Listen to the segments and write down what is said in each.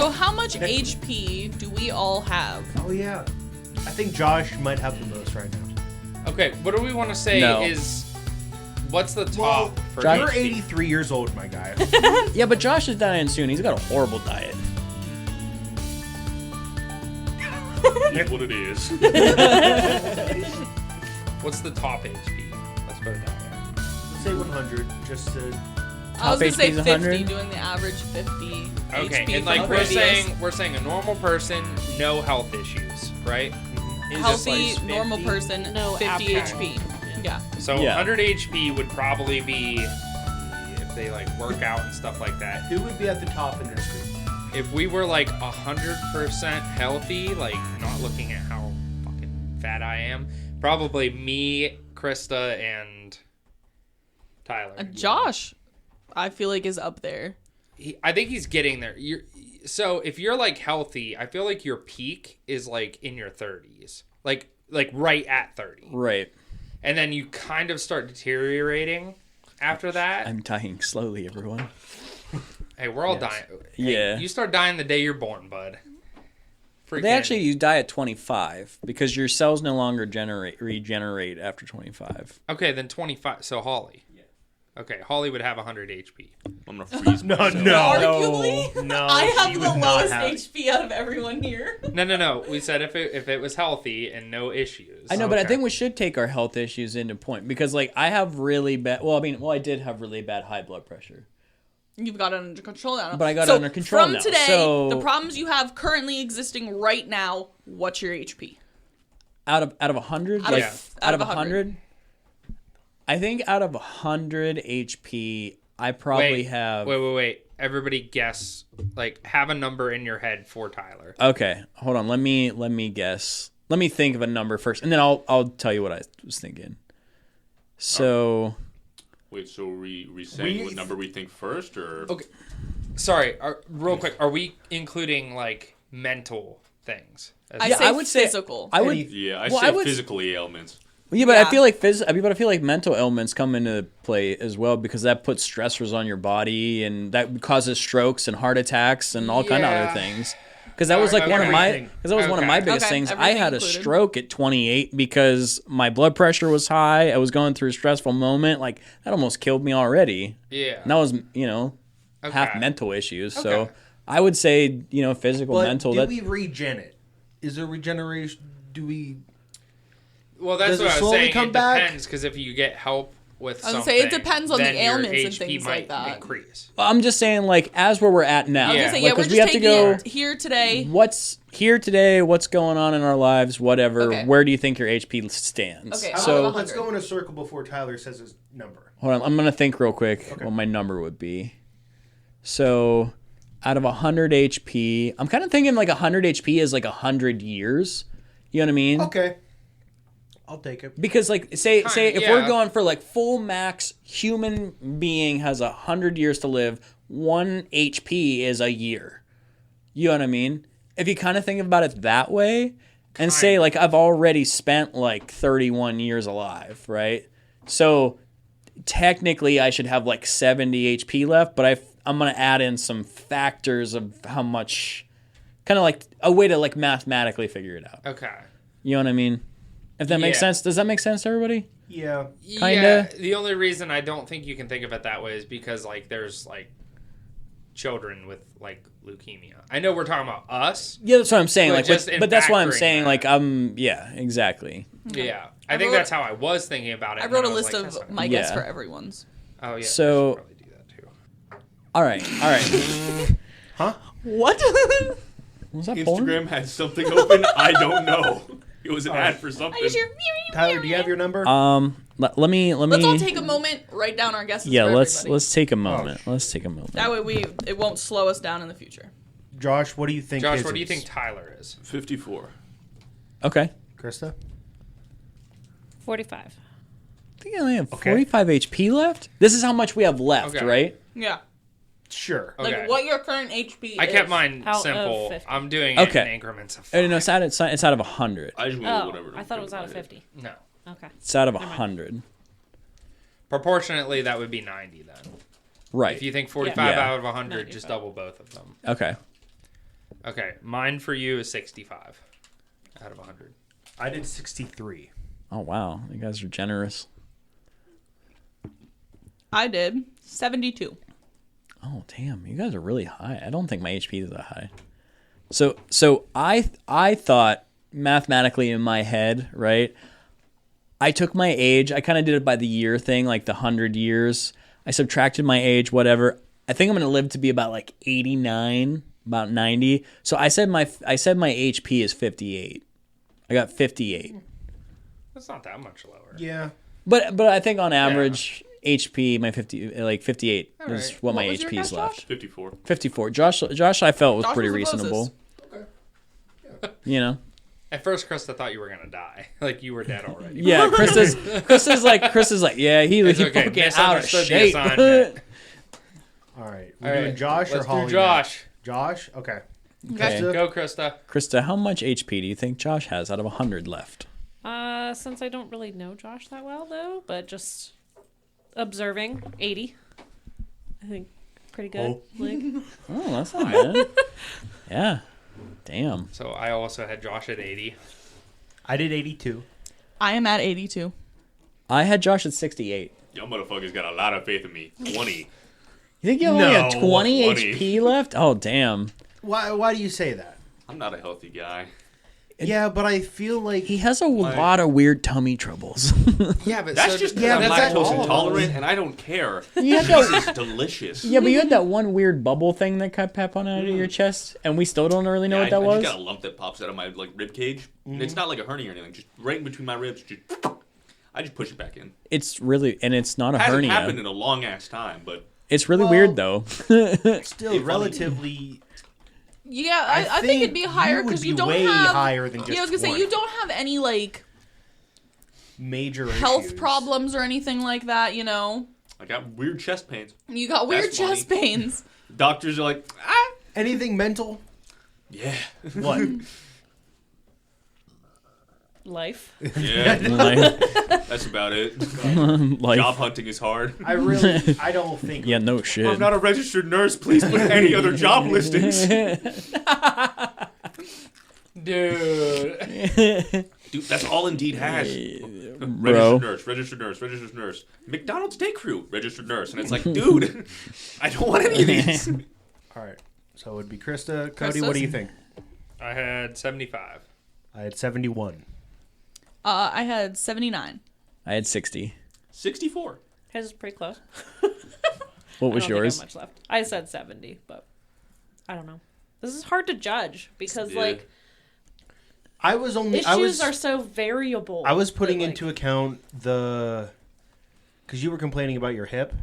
So how much HP do we all have? Oh, yeah. I think Josh might have the most right now. Okay, what do we want to say is... What's the top for You're HP? 83 years old, my guy. Yeah, but Josh is dying soon. He's got a horrible diet. Eat what it is. What's the top HP? Let's put it down there. Let's say 100, just to... I was gonna say HP is 50, 100? doing the average 50 Okay, HP and like for we're saying a normal person, no health issues, right? healthy, Just like normal 50? person, No 50 abnormal. HP. Yeah. So Yeah. 100 HP would probably be if they like work out and stuff like that. Who would be at the top in this group? If we were like 100% healthy, like not looking at how fucking fat I am, probably me, Krista, and Tyler. Josh, I feel like is up there. I think he's getting there. So if you're like healthy, I feel like your peak is like in your 30s, like right at 30, Right. and then you kind of start deteriorating after that. I'm dying slowly, everyone. Hey, we're all dying. Hey, Yeah. you start dying the day you're born, bud. You die at 25 because your cells no longer regenerate after 25. Okay, then 25. So Holly. Yeah. Okay, Holly would have 100 HP. I'm gonna freeze. No. Arguably, No, I she have the would not lowest have- HP out of everyone here. No. We said if it was healthy and no issues. I know, but I Okay. think we should take our health issues into point because, like, I have really bad. I did have really bad high blood pressure. You've got it under control now. But I got it under control from now, today, so- the problems you have currently existing right now, what's your HP? Out of 100, Out of- out of 100, I think out of 100 HP, I probably have. Wait. Everybody guess. Like, have a number in your head for Tyler. Okay, hold on. Let me guess. Let me think of a number first, and then I'll tell you what I was thinking. So. Wait, so we saying what number we think first, or Okay. Sorry, real quick. Are we including like mental things? I would say say- physical. I would. yeah, I Well, say I would- physical ailments. Yeah, but Yeah. I feel like but I feel like mental ailments come into play as well because that puts stressors on your body and that causes strokes and heart attacks and all kind of Yeah. other things. Because that was like one of my biggest Okay, things. I everything had a included. stroke at 28 because my blood pressure was high. I was going through a stressful moment. Like that almost killed me already. Yeah. And that was half Okay. mental issues. So Okay. I would say physical, But mental. do That we regen it? Is there regeneration? Do we... Well, that's Does it what I was slowly saying. come It back? depends because if you get help with I was something, gonna say, it depends on the then your ailments and HP things might like that. increase. I'm just saying, like as where we're at now. I was Yeah. gonna say, Like, we're 'cause just we have to taking go. it here today. What's here today, what's going on in our lives, whatever, Okay. where do you think your HP stands? Okay, So, let's go in a circle before Tyler says his number. hold on, I'm going to think real quick what my number would be. So, out of 100 HP, I'm kind of thinking like 100 HP is like 100 years. You know what I mean? Okay. I'll take it. Because like say if yeah. we're going for like full max human being has 100 years to live, 1 HP is a year. You know what I mean? If you kind of think about it that way and say like I've already spent like 31 years alive, right? So technically I should have like 70 HP left, but I'm going to add in some factors of how much, kind of like a way to like mathematically figure it out. Okay. You know what I mean? If that makes Yeah. sense. Does that make sense to everybody? Yeah. Kinda. Yeah. The only reason I don't think you can think of it that way is because like there's like children with like leukemia. I know we're talking about us. Yeah, that's what I'm saying. But Like, just in but that's why I'm factoring saying, that. like, yeah, exactly. Yeah. I think wrote- that's how I was thinking about it. I and wrote then a was list like, of that's not- my guess Yeah. for everyone's. Oh yeah. So- I should probably do that too. All right. What? Was that porn? Instagram had something open. I don't know. It was an ad for something. Tyler, do you have your number? Let me. Let's all take a moment, write down our guesses. Yeah, for let's everybody. take a moment. Let's take a moment. That way it won't slow us down in the future. Josh, what do you think? Josh, his what do you is? think Tyler is? 54. Okay. Krista? 45. I think I only have 45 HP left. This is how much we have left, Okay. right? Yeah. Sure. Okay. Like what your current HP I is. kept mine Out of simple. 50. I'm doing it Okay. in increments of No, 5. it's out of 100. I just went Oh, with whatever. I thought it was out of 50. No. Okay. It's out of Never mind. 100. Proportionately, that would be 90 then. Right. If you think 45 Yeah. out of 100, 95. just double both of them. Okay. Okay, mine for you is 65 out of 100. I did 63. Oh wow, you guys are generous. I did 72. Oh damn, you guys are really high. I don't think my HP is that high. So I thought mathematically in my head, right? I took my age. I kind of did it by the year thing, like the 100 years. I subtracted my age, whatever. I think I'm gonna live to be about like 89, about 90. So I said my HP is 58. I got 58. That's not that much lower. Yeah. But I think on average HP my 58 All is right. what my What was your HP is guess, left. Josh? 54. 54. Josh I felt was Josh pretty was the reasonable. Okay. You know. At first, Krista thought you were gonna die. Like you were dead already. Yeah, Chris is like, yeah, he It's fucking okay. out of Misunderstood the shape. assignment. All right. All We're doing right, Josh or let's Holly? do Josh. Josh? Okay. Okay. Krista? Go, Krista. Krista, how much HP do you think Josh has out of 100 left? Since I don't really know Josh that well, though, but just observing, 80. I think pretty good. Oh. Like, Oh, that's not bad. Yeah. Damn. So I also had Josh at 80. I did 82. I am at 82. I had Josh at 68. Y'all motherfuckers got a lot of faith in me. 20. You think you only have No, 20 20. HP left? Oh, damn. Why do you say that? I'm not a healthy guy. Yeah, but I feel like He has a lot of weird tummy troubles. Yeah, but That's just yeah, I'm that's all lactose of us. intolerant, and I don't care. you had This that, is delicious. yeah, but you had that one weird bubble thing that kept popping out of your chest, and we still don't really know what that I was. just got a lump that pops out of my rib cage. It's not like a hernia or anything. Just right in between my ribs. I just push it back in. It's really, and it's not a Hasn't hernia. happened in a long ass time, but It's really Well, weird though. still relatively. Yeah, I think it'd be higher because you don't way have. higher than just Yeah, I was gonna say 20. you don't have any like major health issues. problems or anything like that. You know, I got weird chest pains. you got weird That's funny. chest pains. Doctors are like, Anything mental? yeah, What? life. yeah, Like, that's about it. like, Job hunting is hard. I don't think. yeah, no shit. I'm not a registered nurse. Please put any other job listings. Dude. Dude, that's all Indeed has. Bro. Registered nurse. McDonald's day crew, registered nurse. And it's like, dude, I don't want any of these. All right. So it would be Krista. Cody, Krista's? what do you think? I had 75. I had 71. I had 79. I had 60. 64. His is pretty close. What was I don't yours? think I have much left. I said 70, but I don't know. This is hard to judge because, Yeah. like, I was only. issues are so variable. I was putting that, like, into account because you were complaining about your hip.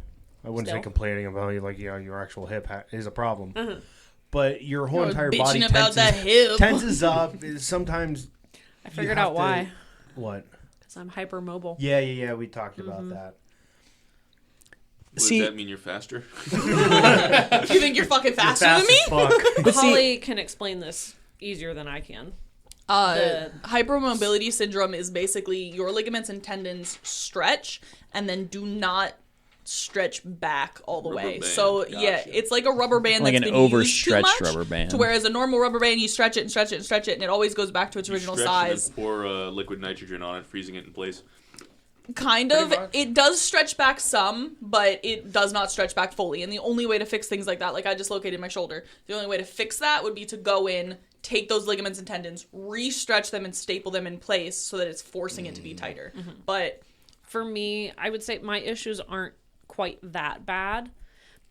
I wouldn't say Still. complaining about you, like, yeah, your actual hip is a problem. Uh-huh. But your whole was entire bitching body about that hip. tenses up. Sometimes I figured have out why. What? Because I'm hypermobile. Yeah. We talked about that. See- Does that mean you're faster? You think you're fucking faster than me? Fuck. But see, Holly can explain this easier than I can. Hypermobility syndrome is basically your ligaments and tendons stretch and then do not stretch back all the Rubber way. band, So yeah, gotcha. it's like a rubber band Like that's an been used too overstretched much, rubber band. To whereas a normal rubber band, you stretch it and stretch it and stretch it, and it always goes back to its original Stretch and then size. pour liquid nitrogen on it, freezing it in place. Kind of. Pretty much. It does stretch back some, but it does not stretch back fully. And the only way to fix things like that, like I dislocated my shoulder, the only way to fix that would be to go in, take those ligaments and tendons, re-stretch them and staple them in place so that it's forcing it to be tighter. But For me, I would say my issues aren't quite that bad,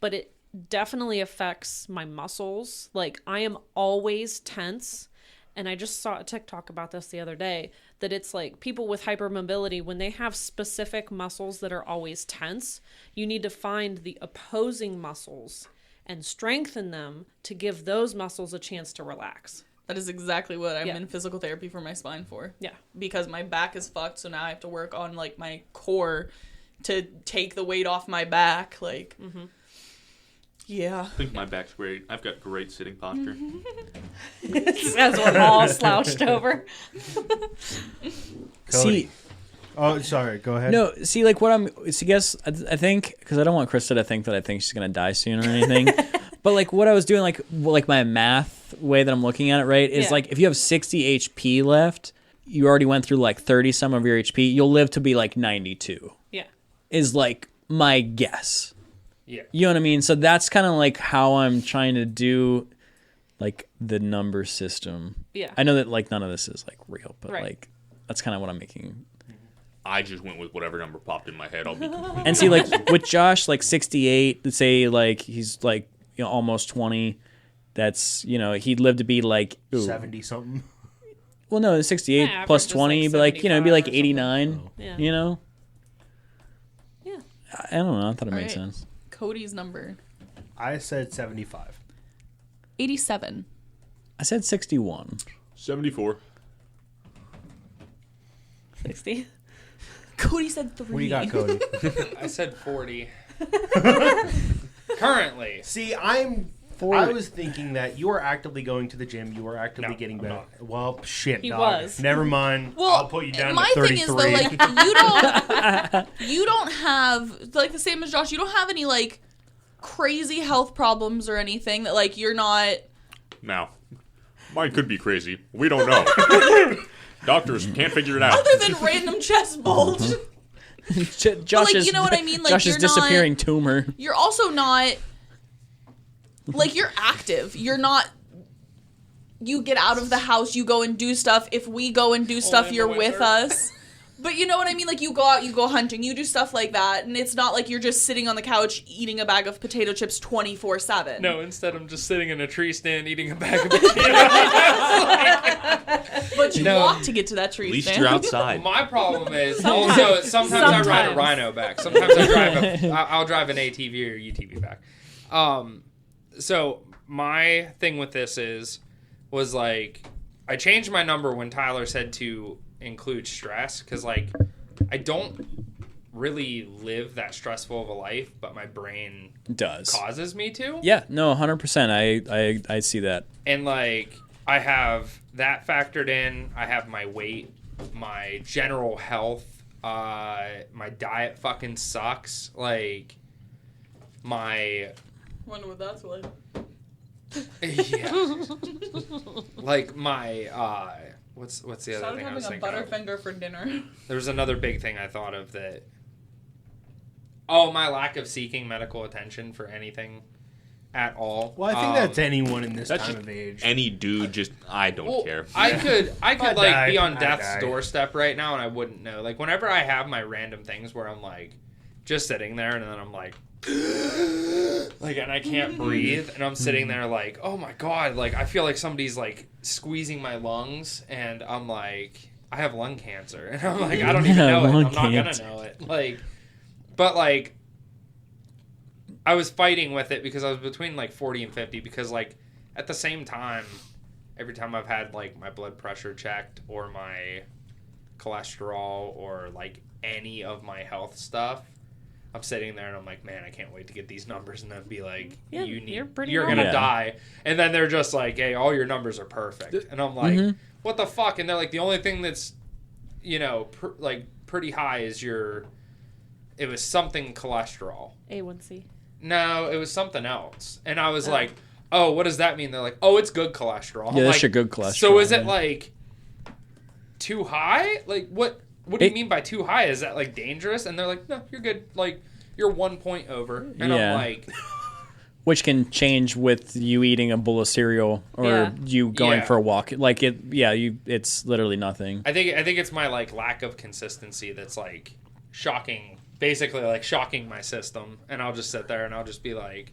but it definitely affects my muscles. Like, I am always tense. And I just saw a TikTok about this the other day, that it's like people with hypermobility, when they have specific muscles that are always tense, you need to find the opposing muscles and strengthen them to give those muscles a chance to relax. that is exactly what I'm Yeah. in physical therapy for my spine for. Yeah. Because my back is fucked, so now I have to work on like my core to take the weight off my back. Like, yeah. I think my back's great. I've got great sitting posture. As we're all slouched over. Cody. see, Oh, sorry. Go ahead. no, see, like what I think, because I don't want Krista to think that I think she's gonna die soon or anything. But like what I was doing, like my math way that I'm looking at it, right, is Yeah. like if you have 60 HP left, you already went through like 30 some of your HP, you'll live to be like 92. Yeah. Is like my guess. Yeah. You know what I mean? So that's kind of like how I'm trying to do like the number system. Yeah. I know that like none of this is like real, but Right. like that's kind of what I'm making. I just went with whatever number popped in my head. I'll be completely And see, like with Josh, like 68, let's say like he's like, you know, almost 20. That's, you know, he'd live to be like 70 something. Well, no, 68 My plus average is, 20, like, but like, you know, it'd be 75 like or something. 89. Yeah. You know? Yeah. I don't know. I thought it All made right. sense. Cody's number. I said 75. 87. I said 61. 74. 60. Cody said 3. What do you got, Cody? I said 40. Currently. See, I was thinking that you are actively going to the gym. You are actively No, getting I'm better. not. Well, shit, He dog. was. Never mind. Well, I'll put you down my to 33. thing is though, like you don't have like the same as Josh. You don't have any like crazy health problems or anything that like you're not. Now, mine could be crazy. We don't know. Doctors can't figure it out. Other than random chest bulge, Josh's, you know what I mean? Like, Josh's you're not- disappearing tumor. you're also not like you're active. You're not. You get out of the house. You go and do stuff. If we go and do stuff, in the you're with winter. us. But you know what I mean? Like, you go out, you go hunting, you do stuff like that. And it's not like you're just sitting on the couch eating a bag of potato chips 24/7. No, instead I'm just sitting in a tree stand eating a bag of potatoes. But you No. walk to get to that tree At least stand. you're outside. My problem is also sometimes I ride a Sometimes. Rhino back. Sometimes I drive I'll drive an ATV or UTV back. So my thing with this was like I changed my number when Tyler said to include stress because like I don't really live that stressful of a life, but my brain Does. causes me to. Yeah, no, 100%. I see that. And like I have that factored in. I have my weight, my general health, my diet fucking sucks. Like my Wonder what that's like. yeah. Like my what's the other Started thing I having was a thinking of? Butterfinger for dinner. There was another big thing I thought of that. Oh, my lack of seeking medical attention for anything at all. Well, I think that's anyone in this That's time just of age. any dude, just I don't Well, care. I could I'd like die. be on I'd death's die. doorstep right now and I wouldn't know. Like whenever I have my random things where I'm like just sitting there and then I'm like and I can't breathe and I'm sitting there like, oh my god, like I feel like somebody's like squeezing my lungs and I'm like I have lung cancer and I'm like I don't even know it. lung I'm not cancer. gonna know it. Like but like I was fighting with it because I was between like 40 and 50 because like at the same time every time I've had like my blood pressure checked or my cholesterol or like any of my health stuff, I'm sitting there and I'm like, man, I can't wait to get these numbers and then be like, Yeah, you're pretty you're gonna normal. die. And then they're just like, hey, all your numbers are perfect. And I'm like, what the fuck? And they're like, the only thing that's, you know, pretty high is it was something cholesterol. A1C. No, it was something else. And I was like, oh, what does that mean? They're like, oh, it's good cholesterol. I'm Yeah, that's like, your good cholesterol. So is it yeah. like too high? Like what do you mean by too high? Is that like dangerous? And they're like, no, you're good. Like you're 1 point over. And Yeah. I'm like, Which can change with you eating a bowl of cereal or Yeah. you going Yeah. for a walk. Like it's literally nothing. I think it's my like lack of consistency that's like shocking, basically like shocking my system. And I'll just sit there and I'll just be like,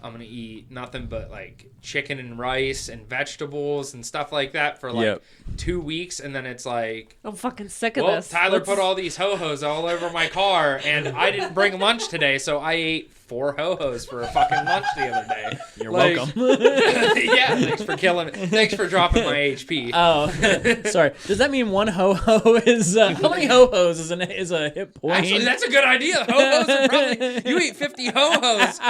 I'm gonna eat nothing but like chicken and rice and vegetables and stuff like that for like Yep. 2 weeks, and then it's like, I'm fucking sick of well, this. Tyler Let's- put all these ho-hos all over my car, and I didn't bring lunch today, so I ate 4 ho-hos for a fucking lunch the other day. You're Like- welcome. Yeah, thanks for killing me. Thanks for dropping my HP. Oh, sorry. Does that mean one ho-ho is... how many ho-hos is a hit point? Actually, that's a good idea. Ho-hos are probably... You eat 50 ho-hos.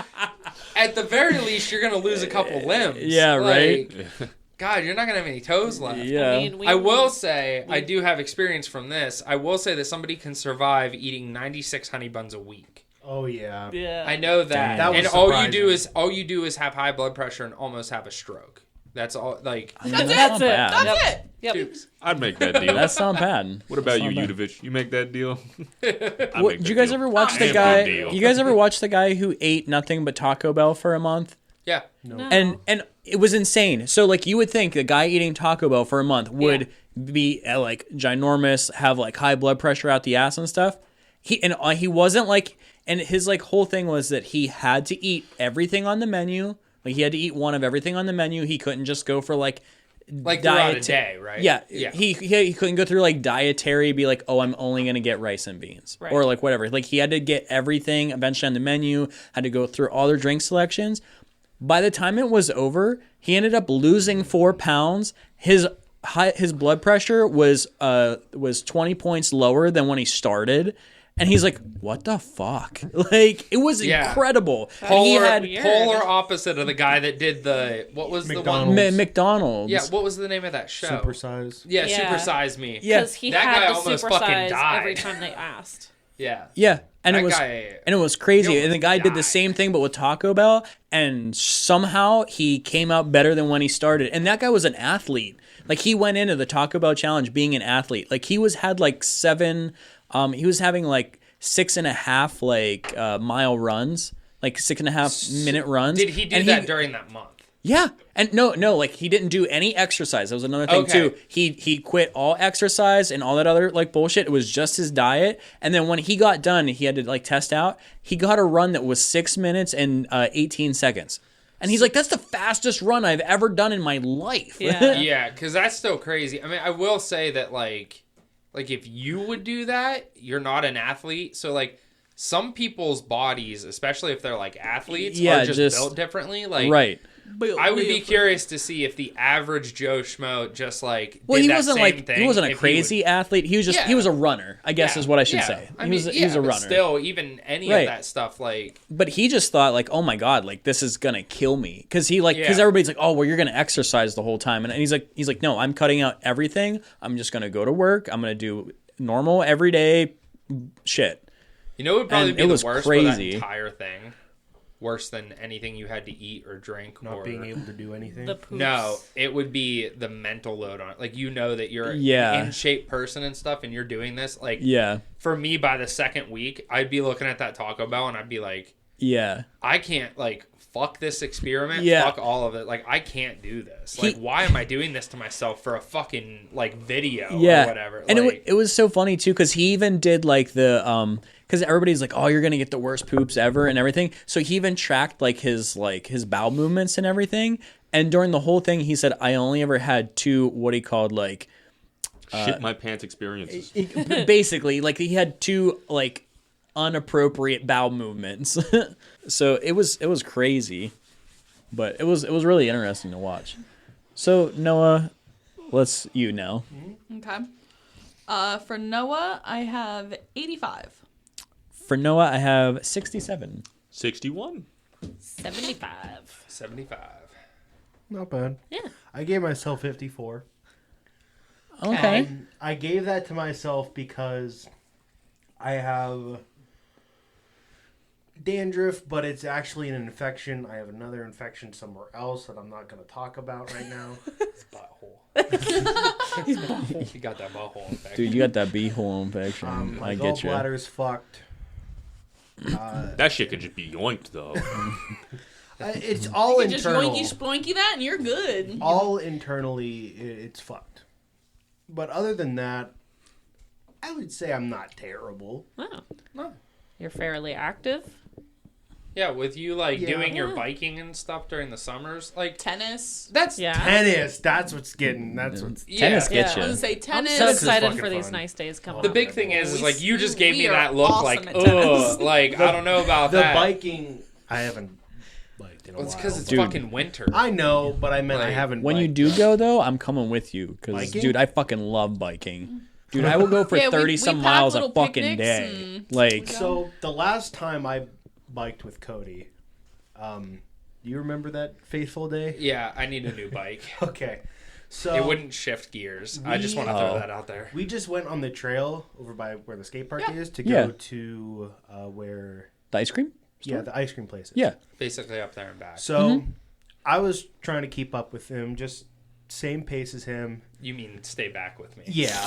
At the very least, you're going to lose a couple limbs. Yeah, right? Like, God, you're not going to have any toes left. Yeah. I mean, I will say, I do have experience from this. I will say that somebody can survive eating 96 honey buns a week. Oh, yeah. Yeah. I know that. That was And all you do is have high blood pressure and almost have a stroke. That's all. Like, I mean, That's not it. bad. That's it. Yep. I'd make that deal. That's not bad. What about you, That's not bad. Udovich? You make that deal? What, did you guys ever watch the Damn guy? good deal. You guys ever watch the guy who ate nothing but Taco Bell for a month? yeah. No. And it was insane. So like you would think the guy eating Taco Bell for a month would be like ginormous, have like high blood pressure out the ass and stuff. He wasn't like, and his like whole thing was that he had to eat everything on the menu. Like he had to eat one of everything on the menu. He couldn't just go for like Throughout a day, right? Yeah, Yeah. He couldn't go through like dietary, be like, oh, I'm only gonna get rice and beans, Right. or like whatever. Like he had to get everything eventually on the menu. Had to go through all their drink selections. By the time it was over, he ended up losing 4 pounds. His blood pressure was 20 points lower than when he started. And he's like, what the fuck? Like, it was incredible. He had Polar opposite of the guy that did what was McDonald's. the one? McDonald's. Yeah, what was the name of that show? Supersize. Yeah, Yeah. Super Size Me. Yeah. Because he That guy had to almost fucking supersize died. every time they asked. Yeah. Yeah, and That it was guy- and it was crazy. he And the guy did the died. same thing, but with Taco Bell, and somehow he came out better than when he started. And that guy was an athlete. Like he went into the Taco Bell challenge being an athlete. Like he had like 7. He was having like 6.5 mile runs, like 6.5 minute runs. Did he do And that during that month? Yeah, and no, like he didn't do any exercise. That was another thing Okay. too. He quit all exercise and all that other like bullshit. It was just his diet. And then when he got done, he had to like test out. He got a run that was 6 minutes and 18 seconds. And he's like, that's the fastest run I've ever done in my life. Yeah. Yeah, because that's still crazy. I mean, I will say that like if you would do that, you're not an athlete. So like some people's bodies, especially if they're like athletes, Yeah, are just built differently. Like Right. I would be curious to see if the average Joe Schmo just like Well, did he that wasn't same like thing he wasn't a if crazy athlete. He was just he was a runner, I guess is what I should say. I He mean, was he was a but runner. Still, even any Right. of that stuff, like But he just thought like, oh my god, like this is gonna kill me, because because Yeah. everybody's like, oh well, you're gonna exercise the whole time, and he's like, no, I'm cutting out everything. I'm just gonna go to work. I'm gonna do normal everyday shit. you know, it would probably And be it the was worst crazy. for that entire thing. Worse than anything you had to eat or drink, Not or being able to do anything. The poops. no, it would be the mental load on it. Like you know that you're Yeah. an in shape person and stuff, and you're doing this. Like Yeah, for me, by the second week, I'd be looking at that Taco Bell and I'd be like, yeah. I can't like fuck this experiment, Yeah. fuck all of it. Like I can't do this. Like why am I doing this to myself for a fucking like video Yeah, or whatever? and like, it was so funny too, because he even did like the because everybody's like, oh, you're gonna get the worst poops ever and everything. So he even tracked like his bowel movements and everything. And during the whole thing, he said, I only ever had 2 what he called like Shit my pants experiences. basically like he had 2 like unappropriate bowel movements. So it was crazy, but it was really interesting to watch. So Noah, let's you now. Okay. For Noah, I have 85. For Noah, I have 67. 61. 75. 75. Not bad. Yeah. I gave myself 54. Okay. I gave that to myself because I have dandruff, but it's actually an infection. I have another infection somewhere else that I'm not going to talk about right now. It's butthole. You got that butthole infection. Dude, you got that beehole infection. My I get you. gallbladder's fucked. That shit can just be yoinked, though. It's all You just internal. yoinky sploinky that and you're good. All internally, it's fucked. But other than that, I would say I'm not terrible. Wow. No. You're fairly active. Yeah, with you like Yeah. doing your Yeah. biking and stuff during the summers, like Tennis. that's Yeah. Tennis, that's what's getting. That's what's. Tennis yeah. gets I was you. gonna say I'm tennis. so This is excited fucking for these fun. nice days coming The up. big thing is We- like you just gave we me are that look awesome like, at tennis. like I don't know about The that. biking, I haven't biked in a Well, it's while. because it's Dude. fucking winter. I know, but I meant I Like, haven't. When you biked. do go though, I'm coming with you because Biking? dude, I fucking love biking. Dude, I will go for Yeah, we 30 some pack miles a little fucking picnics day. and- Like, So the last time I biked with Cody, do you remember that fateful day? Yeah, I need a new bike. Okay, so It wouldn't shift gears. I just want to throw that out there. we just went on the trail over by where the skate park is to Yeah. go to where the ice cream? the ice cream place is. Yeah. Basically up there and back. So I was trying to keep up with him, just same pace as him. You mean stay back with me? Yeah.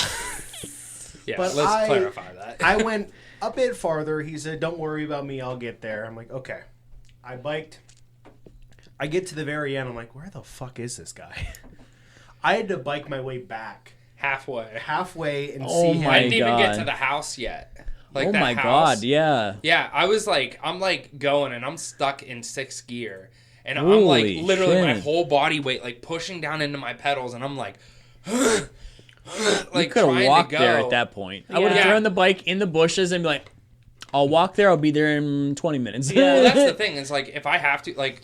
Yeah, But let's clarify that. I went a bit farther. He said, don't worry about me. I'll get there. I'm like, okay. I biked. I get to the very end. I'm like, where the fuck is this guy? I had to bike my way back halfway and Oh see him. my I didn't even get God. to the house yet. Like Oh that my house, God, yeah. Yeah, I was like, I'm like going and I'm stuck in 6th gear. And I'm Holy like literally my shit. whole body weight like pushing down into my pedals and I'm like You like could have trying walked to go. there at that point. I would have Yeah. thrown the bike in the bushes and be like, I'll walk there. I'll be there in 20 minutes. Well, that's the thing. Is like if I have to like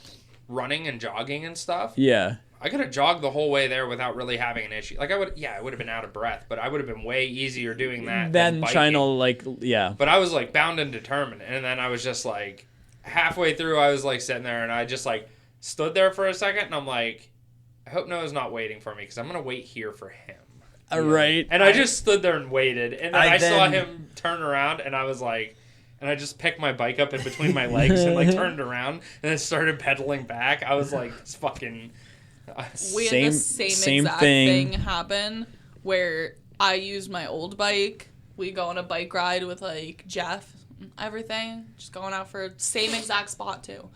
running and jogging and stuff, Yeah. I could have jogged the whole way there without really having an issue. Like I would have been out of breath, but I would have been way easier doing that Then than trying to, biking. like, yeah. But I was like bound and determined, and then I was just like halfway through, I was like sitting there, and I just like stood there for a second, and I'm like, I hope Noah's not waiting for me because I'm gonna wait here for him. Right. And I just stood there and waited, and then I I saw then- him turn around, and I was like, and I just picked my bike up in between my legs and like turned around and then started pedaling back. I was like, it's fucking. We had the same exact thing happen where I used my old bike. We go on a bike ride with like Jeff, everything, just going out for same exact spot too.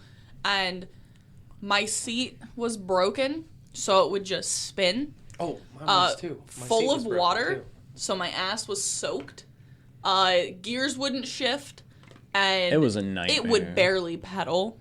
And my seat was broken, so it would just spin. Oh, mine was too. My Full seat was of broken, water, too. so my ass was soaked. Gears wouldn't shift, and It was a nightmare. It would barely pedal.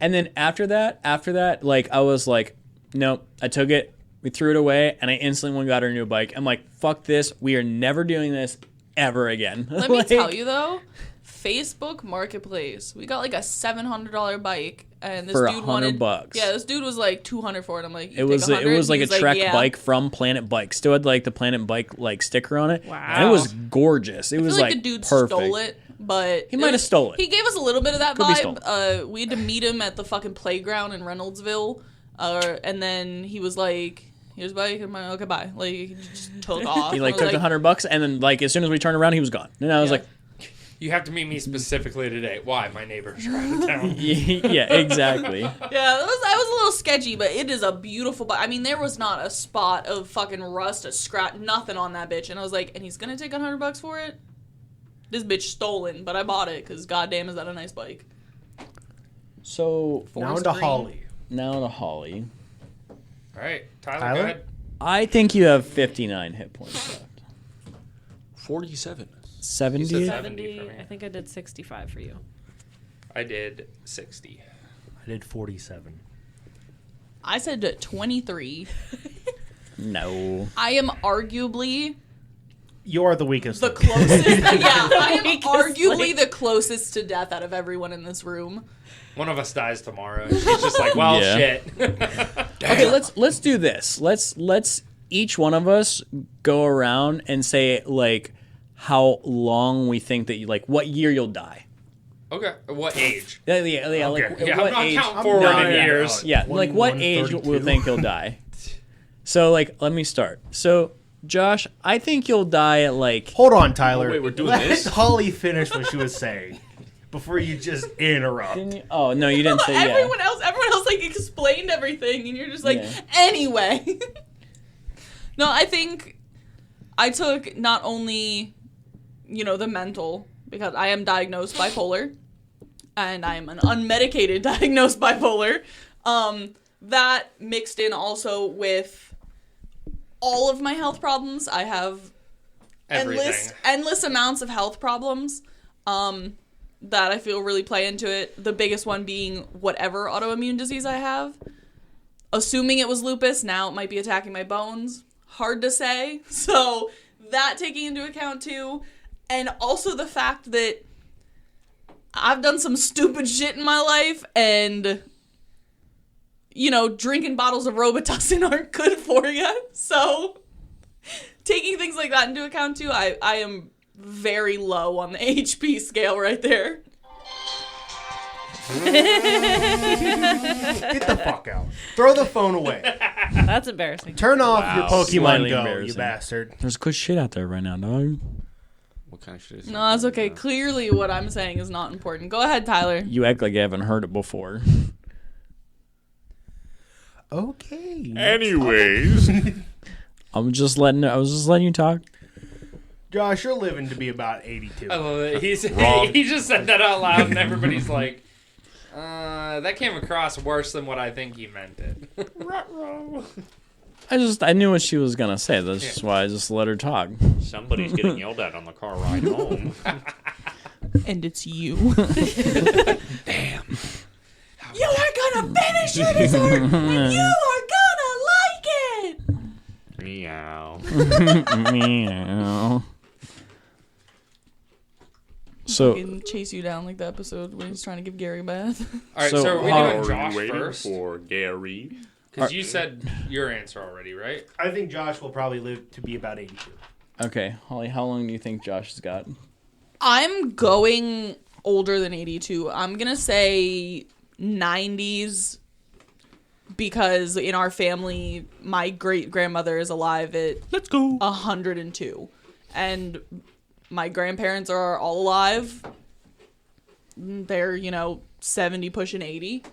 And then after that, like, I was like, nope, I took it, we threw it away, and I instantly went and got our new bike. I'm like, fuck this, we are never doing this ever again. Let me tell you though, Facebook Marketplace, we got like a $700 bike, and this For dude wanted $100. Yeah, this dude was like 200 for it. I'm like, It was like a Trek yeah. bike from Planet Bike. Still had like the Planet Bike like sticker on it. Wow. And it was gorgeous. It I feel was like the dude perfect. stole it, but He might have stole it. He gave us a little bit of that Could be vibe. We had to meet him at the fucking playground in Reynoldsville, and then he was like, "Here's bike." I'm like, "Okay, bye." Like he just took off. He like I was took $100, and then like as soon as we turned around, he was gone. And I was Yeah. like, You have to meet me specifically today. Why? My neighbors are out of town. yeah, exactly. Yeah, that was a little sketchy, but it is a beautiful bike. I mean, there was not a spot of fucking rust, a scratch, nothing on that bitch. And I was like, and he's gonna take $100 for it? This bitch stolen, but I bought it because goddamn is that a nice bike. So Now Forest to green. Holly. now to Holly. All right, Tyler, Tyler? go ahead. I think you have 59 hit points left. 47. 70? You said 70. for me. I think I did 65 for you. I did 60. I did 47. I said 23. No. I am arguably You're the weakest. the link. closest. Yeah, I am Weakest arguably link. the closest to death out of everyone in this room. One of us dies tomorrow. And she's just like, well, Yeah. shit. Okay, let's do this. Let's each one of us go around and say like how long we think that you like what year you'll die. Okay, what age? Yeah, Okay. like Yeah, what I'm not age? counting forward No, in yeah, years. no. Yeah, like what 21, age we'll 32. think you'll die. So like, let me start. So Josh, I think you'll die at like Hold on, Tyler. Oh, wait, we're doing Let this? Holly finish what she was saying before you just interrupt. Didn't you? Oh no, you didn't say yeah. Everyone else like explained everything, and you're just like, Yeah. anyway. No, I think I took not only, the mental, because I am diagnosed bipolar, and I'm an unmedicated diagnosed bipolar. That mixed in also with all of my health problems. I have Everything. endless amounts of health problems that I feel really play into it. The biggest one being whatever autoimmune disease I have. Assuming it was lupus, now it might be attacking my bones. Hard to say. So that taking into account too. And also the fact that I've done some stupid shit in my life, and drinking bottles of Robitussin aren't good for you. So taking things like that into account too, I am very low on the HP scale right there. Get the fuck out. Throw the phone away. That's embarrassing. Turn off your Pokemon Slightly Go, you embarrassing. bastard. There's good shit out there right now, dog. What kind of shit is No, that's okay. Clearly what I'm saying is not important. Go ahead, Tyler. You act like you haven't heard it before. Okay. Anyways. I was just letting you talk. Josh, you're living to be about 82. I love it. Wrong. He just said that out loud, and everybody's like, that came across worse than what I think he meant it. I knew what she was gonna say. That's why I just let her talk. Somebody's getting yelled at on the car ride home. And it's you. Damn. You are gonna finish your dessert, and you are gonna like it. Meow. Meow. So Fucking chase you down like the episode when he's trying to give Gary a bath. All right, So so are we how- doing Are Josh you waiting first? for Gary? Because you said your answer already, right? I think Josh will probably live to be about 82. okay, Holly, how long do you think Josh has got? I'm going older than 82. I'm gonna say 90s because in our family, my great grandmother is alive at 102, and my grandparents are all alive. They're 70 pushing 80.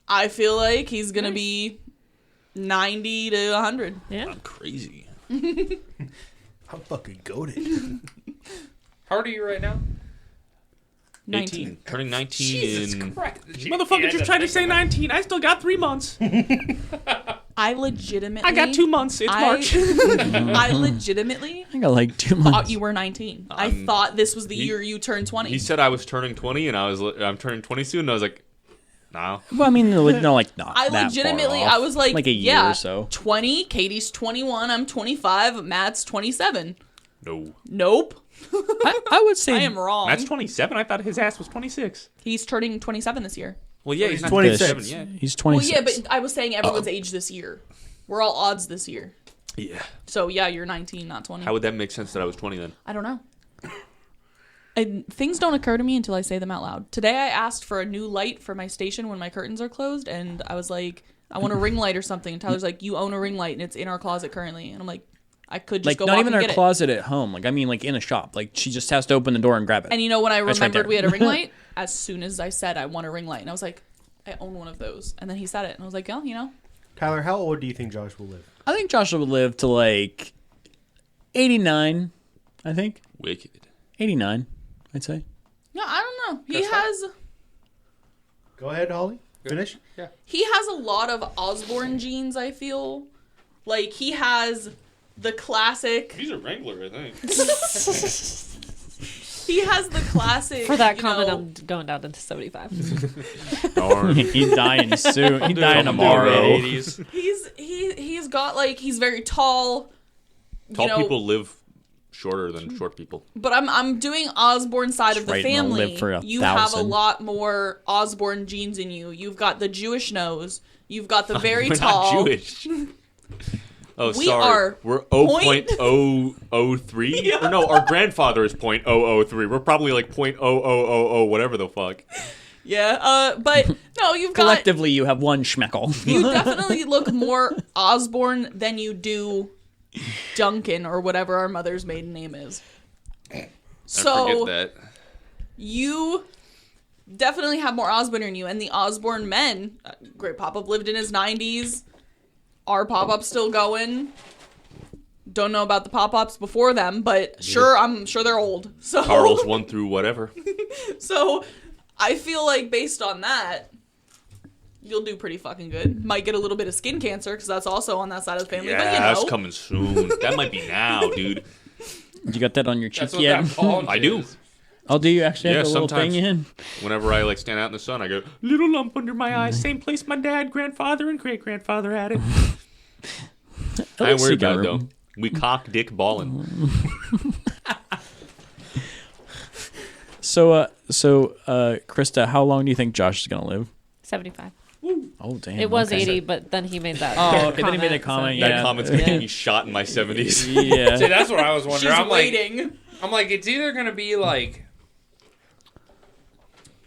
I feel like he's gonna be 90 to 100. Yeah. I'm crazy. I'm fucking goated. How old are you right now? 18. Turning 19 Jesus in... Christ. Motherfucker just tried to say 19. I still got 3 months. I legitimately. I got 2 months. It's March. I legitimately I got like 2 months. thought you were 19. I thought this was the year you turned 20. He said I was turning 20, and I'm turning 20 soon, and I was like, no. Well, I mean, no, like not. I that legitimately, far off. I was like a year yeah, or so. 20. Katie's 21. I'm 25. Matt's 27. No. Nope. I would say I am wrong. Matt's 27. I thought his ass was 26. He's turning 27 this year. Well, yeah, he's not 26. 27 yet. He's Well, 26. yeah, but I was saying everyone's age this year. We're all odds this year. Yeah. So yeah, you're 19, not 20. How would that make sense that I was 20 then? I don't know. And things don't occur to me until I say them out loud. Today I asked for a new light for my station when my curtains are closed, and I was like, I want a ring light or something. And Tyler's like, you own a ring light, and it's in our closet currently. And I'm like, I could just like go not walk even and our get closet at home. Like I mean, like in a shop. Like she just has to open the door and grab it. it. And you know when I That's right remembered there. we had a ring light, as soon as I said I want a ring light, and I was like, I own one of those. And then he said it, and I was like, oh, Tyler, how old do you think Josh will live? I think Joshua would live to like 89. I think Wicked. 89. I'd say. No, I don't know. He Krista? has Go ahead, Holly. Finish. he has a lot of Osborne genes, I feel. Like he has the classic He's a Wrangler, I think. he has the classic For that you comment, know, I'm going down into 75. Darn. He's dying soon. He's dying Come tomorrow. on, 80s. he's got like he's very tall. Tall people live shorter than short people. But I'm doing Osborne side of the Right, and they'll family. live for You have a 1,000. lot more Osborne genes in you. You've got the Jewish nose. You've got the very We're tall. not Jewish. Oh, We sorry. are We're point- 0.003? Or no, our grandfather is 0.003. We're probably like 0.0000 whatever the fuck. Yeah. But no, you've got Collectively, you have one schmeckle. you definitely look more Osborne than you do Duncan or whatever our mother's maiden name is. I So forget that. you definitely have more Osborne in you, and the Osborne men. Great Pop-Up lived in his 90s. Our Pop-Up's still going. Don't know about the Pop-Ups before them, but I'm sure they're old. So Carl's 1 through whatever. So I feel like based on that, you'll do pretty fucking good. Might get a little bit of skin cancer because that's also on that side of the family. Yeah, but that's coming soon. That might be now, dude. You got that on your cheek That's what yet? that bulge I do. is. Oh, do you actually Yeah, have the little sometimes. thing in? Whenever I like stand out in the sun, I go, Little lump under my eye. Same place my dad, grandfather, and great grandfather had it. I ain't worried about it, room. though. We cock dick ballin'. So, Krista, how long do you think Josh is gonna live? 75. Oh, damn. It was okay. 80, but then he made that. Oh, okay. Then he made a so- comment. That Yeah. comment's gonna get me shot in my 70s. See, Yeah. that's what I was She's wondering. waiting. I'm like, it's either gonna be like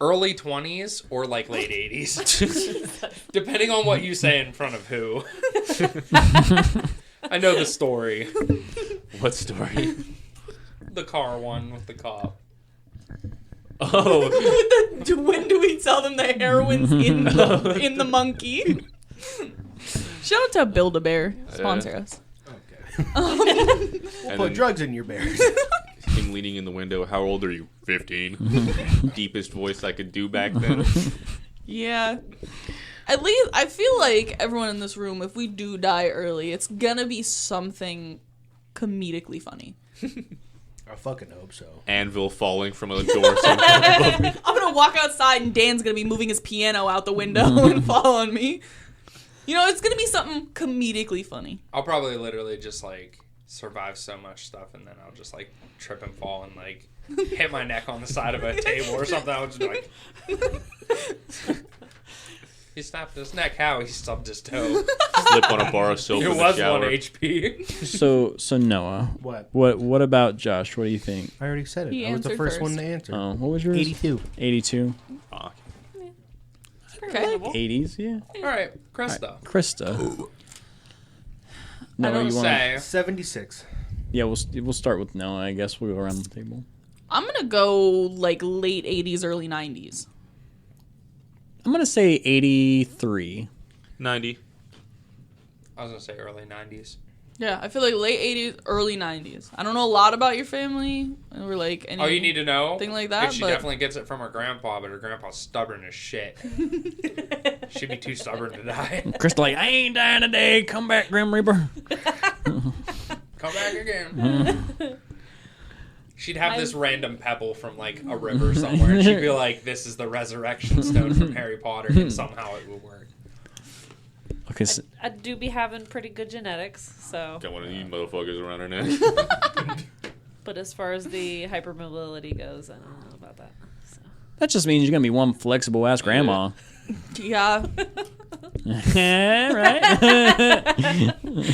early 20s or like late 80s, depending on what you say in front of who. I know the story, What story? the car one with the cop. Oh, When do we tell them the heroin's in the monkey? Shout out to Build-A-Bear. Sponsor us. We'll And put then drugs in your bears. him leaning in the window. How old are you? 15. Deepest voice I could do back then. Yeah. At least, I feel like everyone in this room, if we do die early, it's gonna be something comedically funny. I fucking hope so. Anvil falling from a door somewhere above me. I'm gonna walk outside and Dan's gonna be moving his piano out the window and fall on me. You know, it's gonna be something comedically funny. I'll probably literally just like survive so much stuff, and then I'll just like trip and fall and like hit my neck on the side of a table or something. I'll just be like, he snapped his neck. How? He stubbed his toe. Slip on a bar of soap It in the was shower. 1 HP. So Noah, What? what about Josh? What do you think? I already said it. He I was the answered first first. one to answer. Oh, what was yours? 82. 82. Fuck. Okay. 80s, yeah. All right, Krista. Krista. I Noah, don't you want? say. 76. Yeah, we'll start with Noah. I guess we'll go around the table. I'm gonna go like late 80s, early 90s. I'm gonna say 83. 90. I was gonna say early 90s. Yeah, I feel like late 80s, early 90s. I don't know a lot about your family or like any. Oh, you need to know? Thing like that, She but- definitely gets it from her grandpa, but her grandpa's stubborn as shit. She'd be too stubborn to die. Krista, like, I ain't dying today. Come back, Grim Reaper. Come back again. She'd have this random pebble from like a river somewhere, and she'd be like, "This is the resurrection stone from Harry Potter," and somehow it would work. Okay, so, I do be having pretty good genetics, so. Got one of these motherfuckers around her neck. But as far as the hypermobility goes, I don't know about that. So. that just means you're gonna be one flexible ass grandma. Yeah. Right?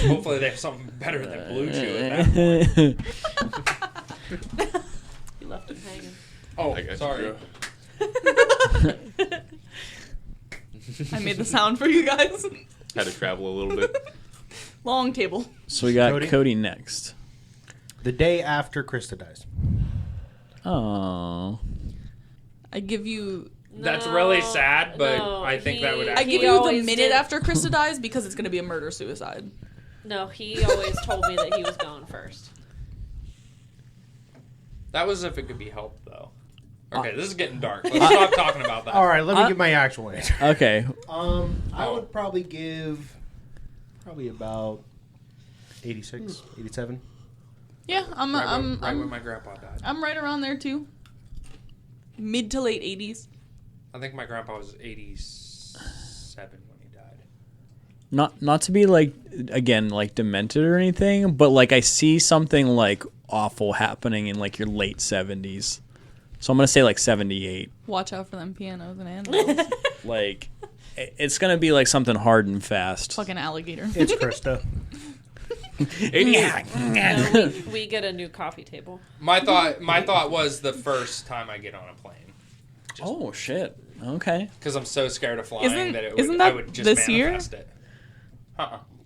Hopefully, they have something better than Blue Chew at that point. You left him hanging. Oh, I guess sorry. I made the sound for you guys. Had to travel a little bit. Long table. So we got Cody? Cody next. The day after Krista dies. Oh. I give you. That's really sad, but no, I think that would I actually. give He you the always minute did. after Krista dies because it's gonna be a murder suicide. No, he always told me that he was going first. That was if it could be helped, though. Okay, this is getting dark. Let's stop talking about that. All right, let me give my actual answer. Okay. I would probably give about 86, 87. Yeah, I'm Right when my grandpa died. I'm right around there too. Mid to late 80s. I think my grandpa was 87 when he died. Not to be like, again, like demented or anything, but like I see something like awful happening in like your late 70s. So I'm gonna say like 78. Watch out for them pianos and animals. Like it's gonna be like something hard and fast. Fucking alligator. It's Krista. 88. No, we get a new coffee table. My thought was the first time I get on a plane, Oh shit. Okay. because I'm so scared of flying Isn't- that it would, isn't I that would just this year? manifest it.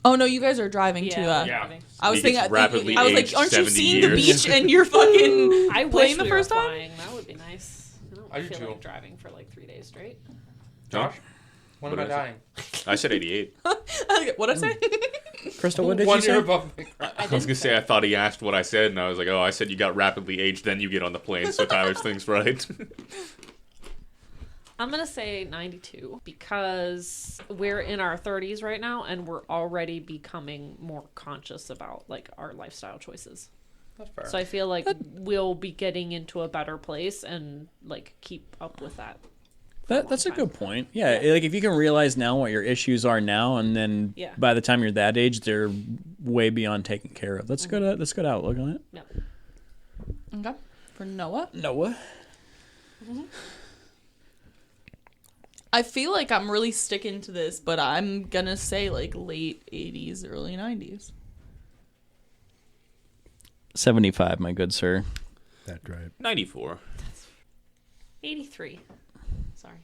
Oh no, you guys are driving to. Yeah. Yeah. I was He gets thinking. rapidly I was like, aged aren't you 70 seeing the years. beach and you're fucking I wish playing the we first were time? flying. That would be nice. I don't I do feel too. like driving for like 3 days straight. Josh, when am I What did I dying? I said 88. What'd I say? Krista, what did One you year say? above me. I was gonna say I thought he asked what I said, and I was like, "Oh, I said you got rapidly aged, then you get on the plane." So Tyler's thing's right. I'm going to say 92 because we're in our 30s right now and we're already becoming more conscious about like our lifestyle choices. That's fair. So I feel like we'll be getting into a better place and like keep up with that. That's a good point. Yeah, like if you can realize now what your issues are now, and then Yeah. by the time you're that age, they're way beyond taken care of. That's good. That's good outlook on it. Yep. Okay. For Noah, Noah. I feel like I'm really sticking to this, but I'm gonna say like late 80s, early 90s. 75, my good sir. That's right. 94. 83. Sorry.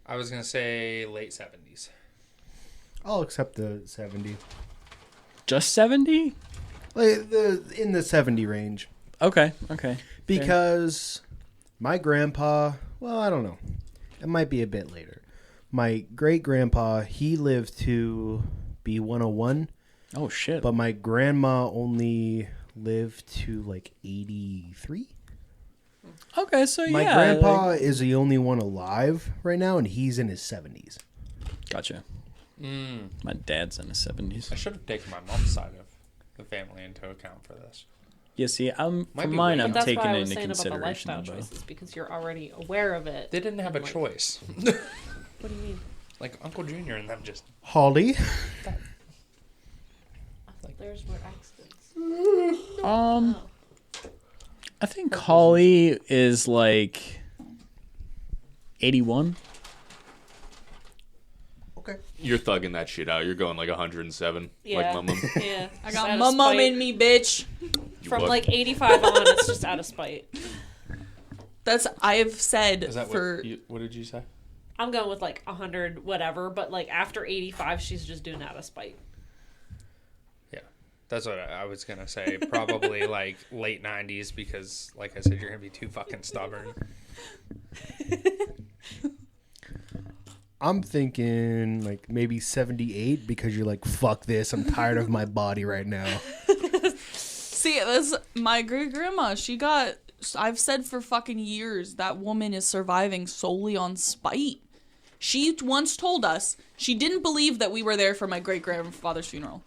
I was gonna say late 70s. I'll accept the 70. Just 70? Like in the 70 range. Okay. Because my grandpa, well, I don't know. It might be a bit later. My great grandpa, he lived to be 101, Oh shit. but my grandma only lived to like 83. Okay, so My yeah. grandpa like- is the only one alive right now, and he's in his 70s. gotcha. Mm. My dad's in his 70s. I should have taken my mom's side of the family into account for this. Yeah, see, Might for be mine, weird. I'm But that's taking why I was into saying about the consideration lifestyle both. choices, because you're already aware of it. They didn't have a and, like, choice. What do you mean? Like Uncle Junior and them just. Holly, There's more accidents. Um, I think Holly is like 81. okay. You're thugging that shit out. You're going like 107. Yeah. Like my mom. Yeah. I just got out my of mum spite. in me, bitch. From What? like 85 on, it's just out of spite. That's I have said Is that for what did you say? I'm going with like 100, whatever, but like after 85, she's just doing it out of spite. Yeah, that's what I was gonna say. Probably like late 90s because, like I said, you're gonna be too fucking stubborn. I'm thinking like maybe 78 because you're like, fuck this. I'm tired of my body right now. See, that's my great grandma. I've said for fucking years that woman is surviving solely on spite. She once told us she didn't believe that we were there for my great grandfather's funeral.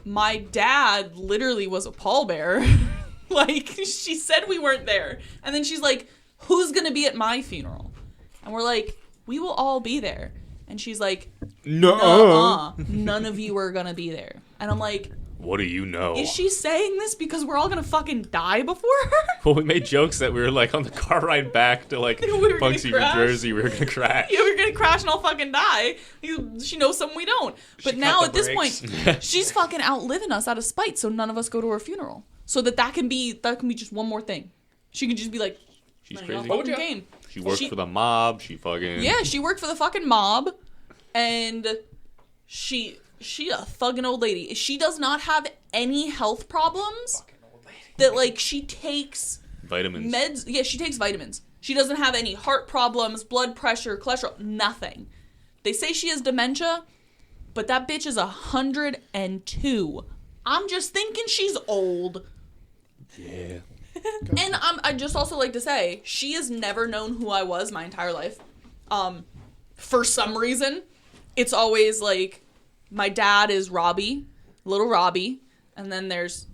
My dad literally was a pallbearer. Like, she said we weren't there. And then she's like, who's gonna be at my funeral? And we're like, we will all be there. And she's like, nuh-uh. None of you are gonna be there. And I'm like, What do you know? is she saying this because we're all gonna fucking die before her? Well, we made jokes that we were like on the car ride back to like We were gonna Punxsutawney, New crash. Jersey. We were gonna crash. Yeah, we're gonna crash and all fucking die. She knows something we don't. But She now cut at the this brakes. point, she's fucking outliving us out of spite, so none of us go to her funeral. So that can be just one more thing. She can just be like, She's "Running off crazy. fucking game." She worked for the mob. She fucking Yeah, she worked for the fucking mob, and she a thuggin' old lady. She does not have any health problems. That like she takes vitamins. meds. Yeah, she takes vitamins. She doesn't have any heart problems, blood pressure, cholesterol, nothing. They say she has dementia, but that bitch is 102. I'm just thinking she's old. Yeah. And I just also like to say, she has never known who I was my entire life. For some reason, it's always like, my dad is Robbie, little Robbie, and then there's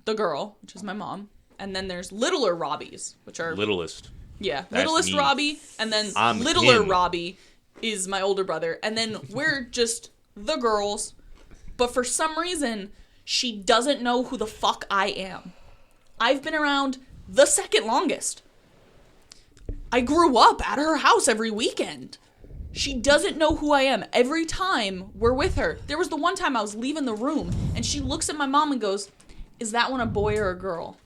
the girl, which is my mom, and then there's littler Robbies, which are Littlest. yeah, That's littlest me. Robbie, and then I'm littler him. Robbie is my older brother, and then we're just the girls. But for some reason, she doesn't know who the fuck I am. I've been around the second longest. I grew up at her house every weekend. She doesn't know who I am. Every time we're with her. There was the one time I was leaving the room, and she looks at my mom and goes, "Is that one a boy or a girl?"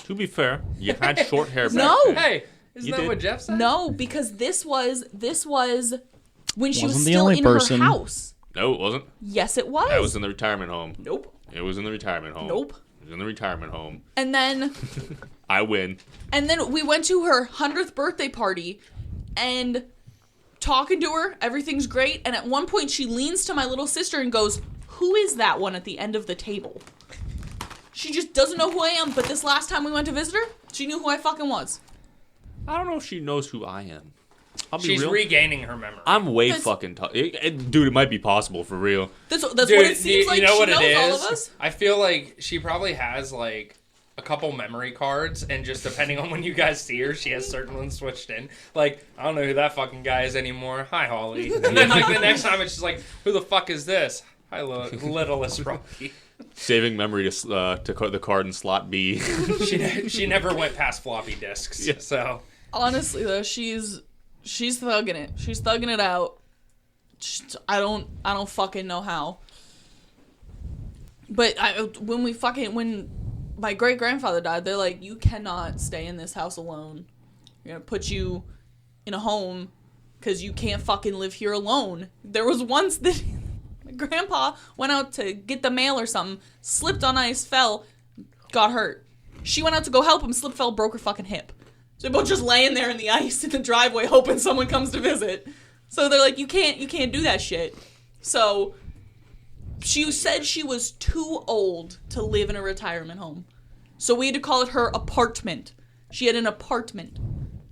To be fair, you had short hair back No. then. Hey, isn't You that did. what Jeff said? No, because this was when she was Wasn't the still only in person. her house. No, it wasn't. Yes, it was. That was in the retirement home. Nope. It was in the retirement home. Nope. It was in the retirement home. And then I win. we went to her 100th birthday party, and talking to her, everything's great. And at one point, she leans to my little sister and goes, "Who is that one at the end of the table?" She just doesn't know who I am. But this last time we went to visit her, she knew who I fucking was. I don't know if she knows who I am. I'll be She's real. regaining her memory. I'm way That's- fucking tough. Dude, it might be possible for real. That's Dude, what it seems like. you know She what knows it all is? of us. I feel like she probably has like a couple memory cards, and just depending on when you guys see her, she has certain ones switched in. Like, I don't know who that fucking guy is anymore. Hi, Holly. And then like the next time, it's just like, who the fuck is this? Hi, littlest Rocky. Saving memory to the card in slot B. She never went past floppy disks. Yeah. So Honestly, though, she's thugging it. She's thugging it out. I don't fucking know how. But when my great grandfather died, they're like, you cannot stay in this house alone. We're gonna put you in a home because you can't fucking live here alone. There was once that my grandpa went out to get the mail or something, slipped on ice, fell, got hurt. She went out to go help him, slipped, fell, broke her fucking hip. So they're both just laying there in the ice in the driveway hoping someone comes to visit. So they're like, you can't do that shit. So she said she was too old to live in a retirement home. So we had to call it her apartment. She had an apartment.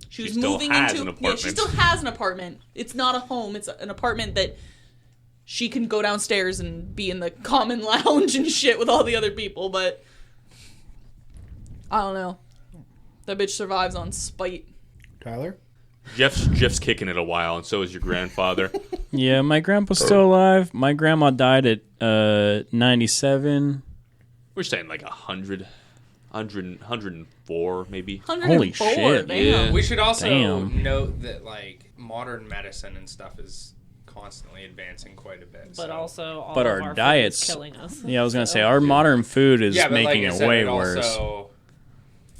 She was moving into an apartment. Yeah, she still has an apartment. It's not a home. It's an apartment that she can go downstairs and be in the common lounge and shit with all the other people, but I don't know. That bitch survives on spite. Tyler? Jeff's kicking it a while, and so is your grandfather. Yeah, my grandpa's still alive. My grandma died at 97. We're saying like 104, maybe. 104, shit. Damn. Yeah. We should also Damn. note that like modern medicine and stuff is constantly advancing quite a bit. But so. also, all But of our food is diets- killing us. Yeah, I was gonna say our modern food is yeah, but making like I it said, way it worse. Also,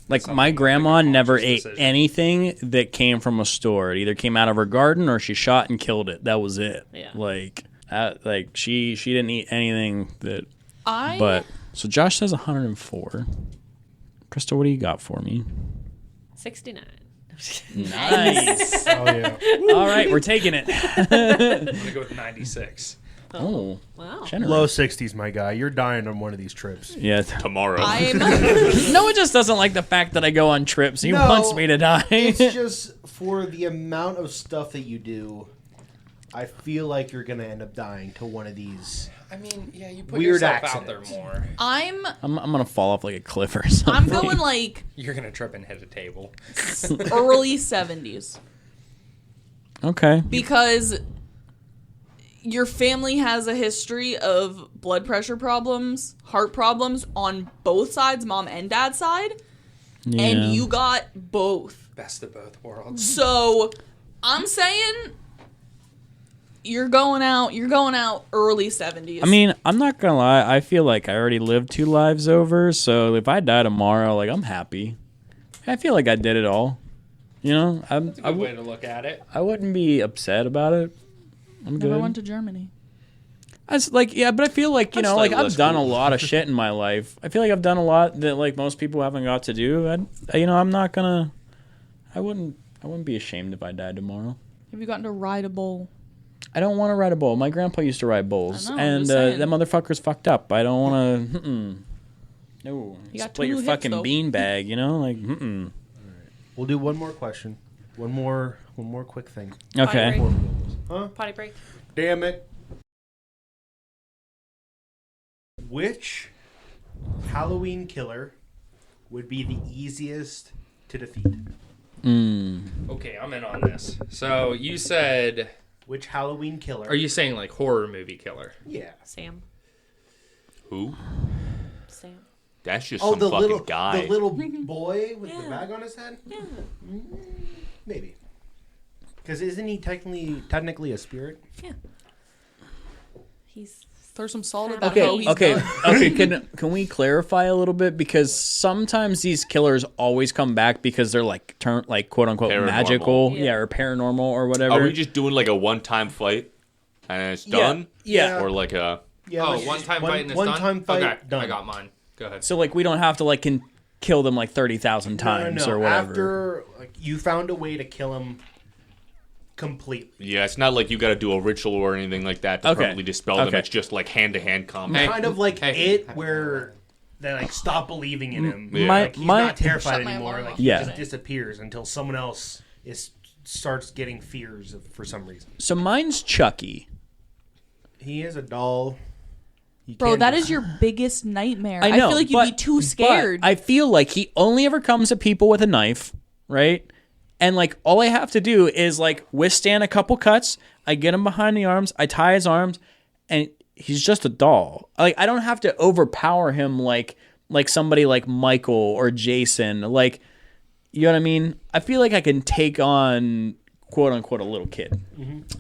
Like something my like a grandma conscious never ate decision. anything that came from a store. It either came out of her garden or she shot and killed it. That was it. Yeah. Like she didn't eat anything that. I But so Josh says 104. Crystal, what do you got for me? 69. Nice. Oh, yeah. All right, we're taking it. I'm gonna go with 96. Oh, Wow. generous. Low 60s, my guy. You're dying on one of these trips. Yeah. Tomorrow. I'm Noah just doesn't like the fact that I go on trips. He No, wants me to die. It's just for the amount of stuff that you do, I feel like you're going to end up dying to one of these. I mean, yeah, you put Weird yourself accidents. out there more. I'm I'm gonna fall off like a cliff or something. I'm going like You're gonna trip and hit a table. early 70s Okay. because your family has a history of blood pressure problems, heart problems on both sides, mom and dad's side, Yeah. and you got both. Best of both worlds. So I'm saying you're going out early 70s. I mean, I'm not gonna lie. I feel like I already lived 2 lives over. So if I die tomorrow, like I'm happy. I feel like I did it all. You know, That's a good way to look at it. I wouldn't be upset about it. I'm good. never went to Germany. I was like, yeah, but I feel like, you That's know, like slightly I've less done cool. a lot of shit in my life. I feel like I've done a lot that like most people haven't got to do. I'm not gonna. I wouldn't be ashamed if I died tomorrow. Have you gotten to ride a bull? I don't want to ride a bull. My grandpa used to ride bulls, I know, and just saying. that motherfucker's fucked up. I don't want to. No, You got split two your hips, fucking though. beanbag. You know, like. We'll do one more question. One more quick thing. Okay. Potty break. Damn it. Which Halloween killer would be the easiest to defeat? Okay, I'm in on this. So you said, Which Halloween killer? are you saying like horror movie killer? Yeah. Sam. Who? Sam. That's just Oh, some the fucking guy. little boy with the Yeah. bag on his head? Yeah. Maybe. Because isn't he technically a spirit? Yeah. He's Throw some salt at that Okay, hoe, he's okay, done. okay. Can we clarify a little bit, because sometimes these killers always come back because they're like quote unquote Paranormal. magical, Yeah. or paranormal or whatever. Are we just doing like a one-time fight and it's done? Yeah. Or like a... Yeah. Oh, like, one-time fight and it's one done? time fight, Okay, done. I got mine. Go ahead. So like we don't have to like kill them like 30,000 times No. or whatever. After you found a way to kill him completely. Yeah, it's not like you got to do a ritual or anything like that to Okay. permanently dispel them. Okay. It's just like hand-to-hand combat. Kind of like Hey. it, where they like stop believing in him. Yeah. My- Like, he's my- not terrified Shut my anymore. alarm Like off. he Yeah. just disappears until someone else starts getting fears for some reason. So mine's Chucky. He is a doll. He Bro, can't that do- is your biggest nightmare. I know. feel like you'd be too scared. But I feel like he only ever comes at people with a knife, right? And like all I have to do is like withstand a couple cuts. I get him behind the arms. I tie his arms, and he's just a doll. Like I don't have to overpower him like somebody like Michael or Jason. Like, you know what I mean? I feel like I can take on quote unquote a little kid.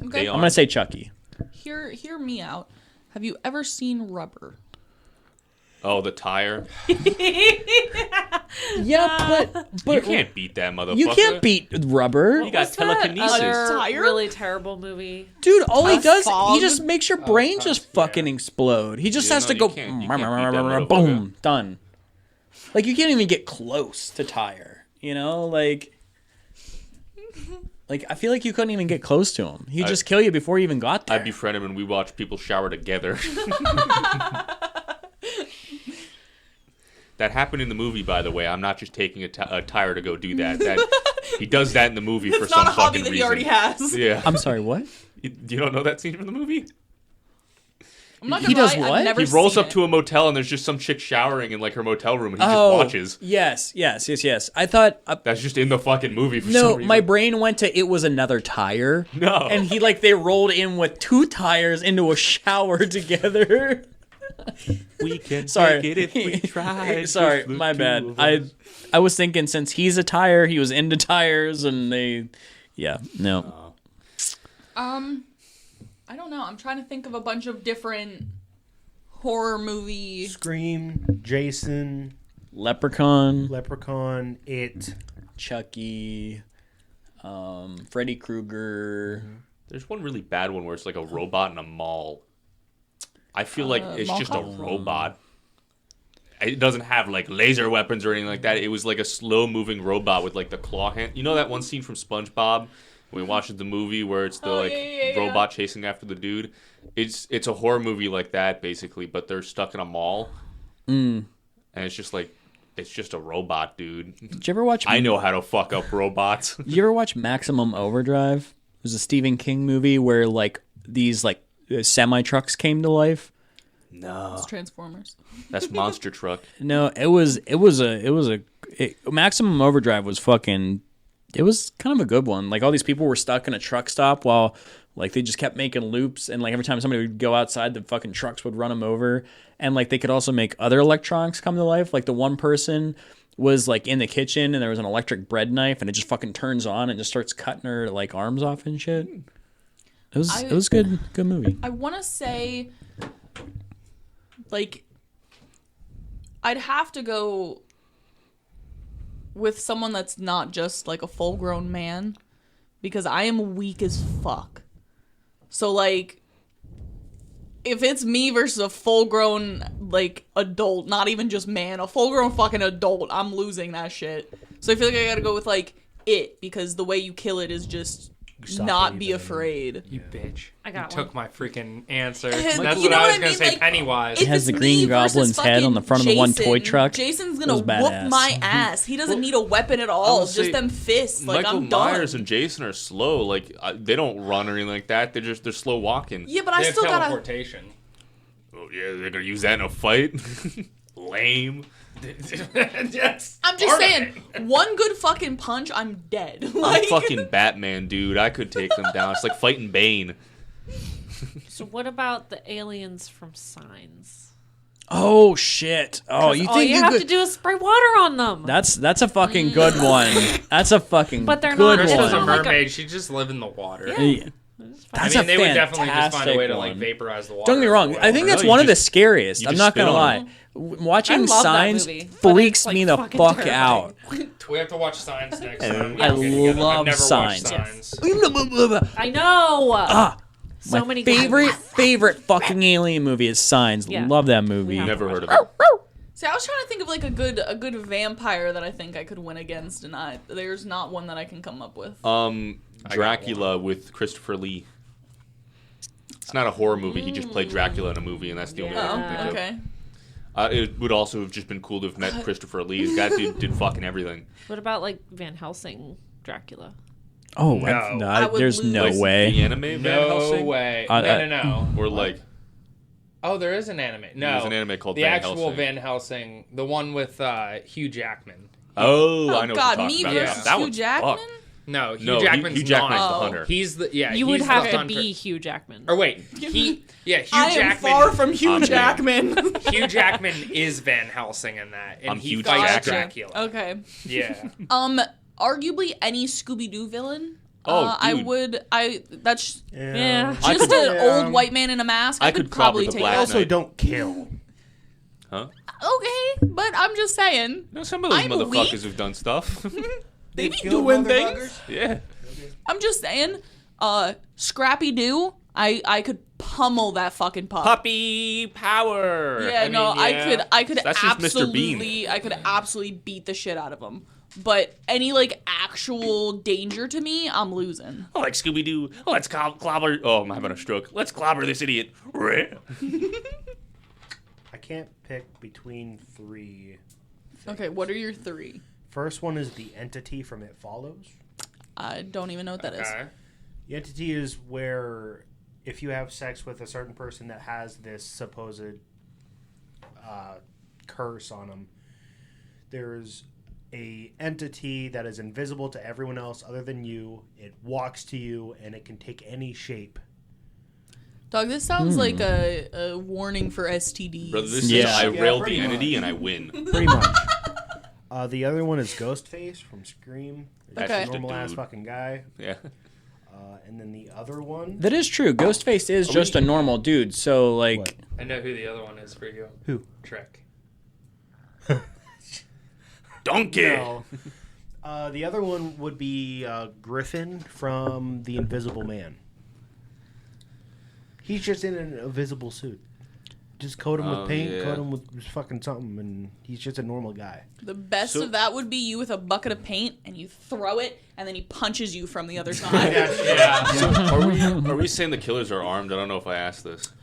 Okay. I'm gonna say Chucky. Hear me out. Have you ever seen Rubber? Oh, the tire. Yeah, but You can't beat that motherfucker. you can't beat Rubber. You got What's that telekinesis. other Tire? really terrible movie? Dude, all he does, Fog? he just makes your brain just fucking explode. He just Yeah, has no, to you go, can't beat that motherfucker. boom, done. Like, you can't even get close to Tire, you know? Like, Like, I feel like you couldn't even get close to him. He'd just kill you before you even got there. I'd befriend him and we watch people shower together. That happened in the movie, by the way. I'm not just taking a tire to go do that. He does that in the movie for It's some not a hobby fucking that reason. he already has. Yeah. I'm sorry, what? You don't know that scene from the movie? I'm not He gonna does lie, what? I've never He rolls seen up to a motel and there's just some chick showering in like her motel room and he Oh, just watches. yes. I thought... That's just in the fucking movie for some no, reason. my brain went to it was another tire. No. And they rolled in with 2 tires into a shower together. We can Sorry. take it if we try. Sorry, just the my two bad. of us. I was thinking since he's a tire, he was into tires, and they... Yeah, no. I don't know. I'm trying to think of a bunch of different horror movie. Scream, Jason, Leprechaun, It. Chucky, Freddy Krueger. There's one really bad one where it's like a robot in a mall. I feel like it's Mall just a Cop? robot. It doesn't have like laser weapons or anything like that. It was like a slow moving robot with like the claw hand. You know that one scene from SpongeBob when we watched the movie where it's the robot chasing after the dude? It's a horror movie like that basically, but they're stuck in a mall. And it's just like it's just a robot, dude. Did you ever watch... I know how to fuck up robots. Did you ever watch Maximum Overdrive? It was a Stephen King movie where like these like semi trucks came to life. No. It's Transformers. That's Monster Truck. No, Maximum Overdrive was fucking... It was kind of a good one. Like all these people were stuck in a truck stop while like they just kept making loops, and like every time somebody would go outside, the fucking trucks would run them over. And like they could also make other electronics come to life. Like the one person was like in the kitchen and there was an electric bread knife and it just fucking turns on and just starts cutting her like arms off and shit. It was good movie. I want to say, like, I'd have to go with someone that's not just like a full-grown man, because I am weak as fuck. So like, if it's me versus a full-grown like adult, not even just man, a full-grown fucking adult, I'm losing that shit. So I feel like I gotta go with like it, because the way you kill it is just not be afraid. You bitch. I got you took one. my freaking answer. And That's you what know I what was I going to mean? say, Like, Pennywise. If has it's the Green me versus Goblin's head on the front of the one toy truck. Jason's It gonna was whoop badass. my ass. He doesn't need a weapon at all. Just them fists. Like, Michael I'm done. Myers and Jason are slow. Like they don't run or anything like that. They're slow walking. Yeah, but They I have still gotta. teleportation. Oh yeah, they're gonna use that in a fight. Lame. Yes. I'm just saying, one good fucking punch, I'm dead. I'm Like, fucking Batman, dude. I could take them down. It's like fighting Bane. So what about the aliens from Signs? Oh shit! Oh, you All think you you have could? to do is spray water on them. That's a fucking good one. That's a fucking But they're good not- Krista's Well, a one. like mermaid. She just live in the water. Yeah. That's I mean, a they would definitely just find a way fantastic to like one. vaporize the water. Don't get me wrong. I think that's Really? one You of the just- scariest. you I'm just not gonna spit lie. on Watching I love that Signs movie, but freaks it's, like, me the fucking fuck terrifying. out. We have to watch Signs next time. I We'll get together. love I've never Signs. watched Signs. I know. So My many favorite fucking alien movie is Signs. Yeah. Love that movie. have- Never heard of it. see, I was trying to think of like a good vampire that I think I could win against, and there's not one that I can come up with. Dracula with Christopher Lee. It's not a horror movie. He just played Dracula in a movie, and that's the only one I can think Oh, of. okay. It would also have just been cool to have met Christopher Lee. That dude did fucking everything. What about like Van Helsing, Dracula? Oh, No. I would there's lose. no Like, The way. anime Van No Helsing? way. Uh, No. Or like, Oh, there is an anime. No. there's an anime called the Van actual Helsing. Van Helsing, the one with Hugh Jackman. Oh, Oh I know God, what me you're talking about. versus That Hugh one's Jackman. fucked. No, Hugh No, Jackman's Hugh Jackman's not. the hunter. He's the You would he's have the to hunter. be Hugh Jackman. Or wait, Hugh I am Jackman. far from Hugh I'm in. Jackman. Hugh Jackman is Van Helsing in that, and I'm he Hugh fights Jackman. Dracula. Okay. Yeah. Arguably any Scooby Doo villain. Oh, I dude. would. That's Yeah. I just could- an old white man in a mask. I could clobber probably the take Black it. Also, Knight. don't kill. Huh? Okay, but I'm just saying. No, some of those I'm motherfuckers weak. have done stuff. They be Kill doing motherfuckers? things. Yeah. I'm just saying. Scrappy Doo. I could pummel that fucking pup. Puppy power. Yeah, I could That's just Mr. Bean. absolutely, I could absolutely beat the shit out of him. But any like actual danger to me, I'm losing. Oh, like Scooby Doo. Let's clobber. Oh, I'm having a stroke. Let's clobber this idiot. I can't pick between 3. Okay, what are your 3? First one is the entity from It Follows. I don't even know what that is. The entity is where if you have sex with a certain person that has this supposed curse on them, there's a entity that is invisible to everyone else other than you. It walks to you, and it can take any shape. Dog, this sounds like a warning for STDs. Brother, this is I rail the entity and I win. Pretty much. The other one is Ghostface from Scream. That's Okay. just a Normal ass dude. fucking guy. Yeah. And then the other one. That is true. Ghostface is just a normal dude. So like, What? I know who the other one is for you. Who? Trick. Donkey. No. The other one would be Griffin from The Invisible Man. He's just in an invisible suit. Just coat him with paint, coat him with fucking something, and he's just a normal guy. The best of that would be you with a bucket of paint and you throw it and then he punches you from the other side. So are we saying the killers are armed? I don't know if I asked this.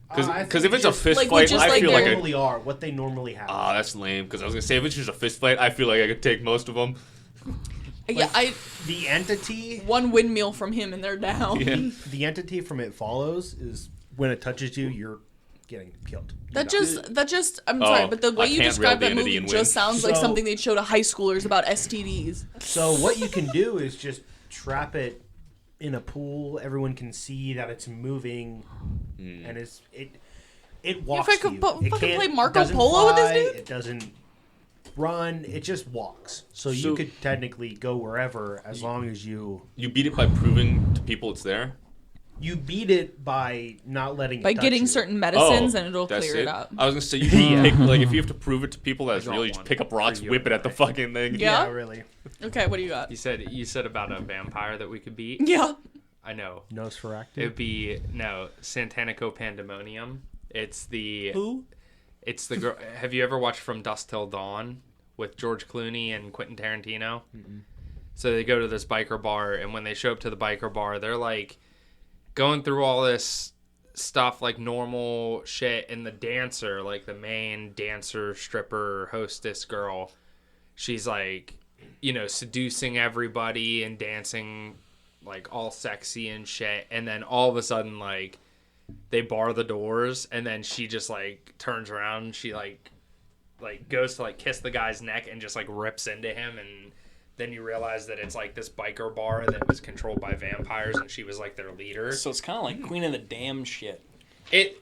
Because if it's a fist like, fight, just I like feel they're- like I... Normally are what they normally have. That's lame. Because I was going to say, if it's just a fist fight, I feel like I could take most of them. Yeah, The entity, one windmill from him and they're down. Yeah. the entity from It Follows is when it touches you, you're getting killed. That just I'm sorry, but the way I you can't described rail that the movie entity and just win. sounds like So- something they'd show to high schoolers about STDs. So what you can do is just trap it in a pool. Everyone can see that it's moving, and it walks I to could you. fucking It can't- play Marco doesn't Polo with this fly, dude? It doesn't run. It just walks. So you So- could technically go wherever as long as you You beat it by proving to people it's there? beat it by not letting it By touch getting you. certain medicines and it'll that's clear it up. I was going to say, you can pick, like, if you have to prove it to people that it's got real, you just one pick up rocks, for you. whip it at the fucking thing. Yeah? Yeah, really. Okay, what do you got? You said about a vampire that we could beat. Yeah. I know. Nosferatu. It would be Santanico Pandemonium. It's the Who? It's the girl. Have you ever watched From Dusk Till Dawn with George Clooney and Quentin Tarantino? So they go to this biker bar, and when they show up to the biker bar, they're like going through all this stuff like normal shit, and the dancer, like the main dancer, stripper, hostess girl, she's like, seducing everybody and dancing like all sexy and shit, and then all of a sudden like they bar the doors, and then she just like turns around and she like goes to like kiss the guy's neck and just like rips into him, and then you realize that it's like this biker bar that was controlled by vampires and she was like their leader. so it's kind of like Queen of the Damned shit. I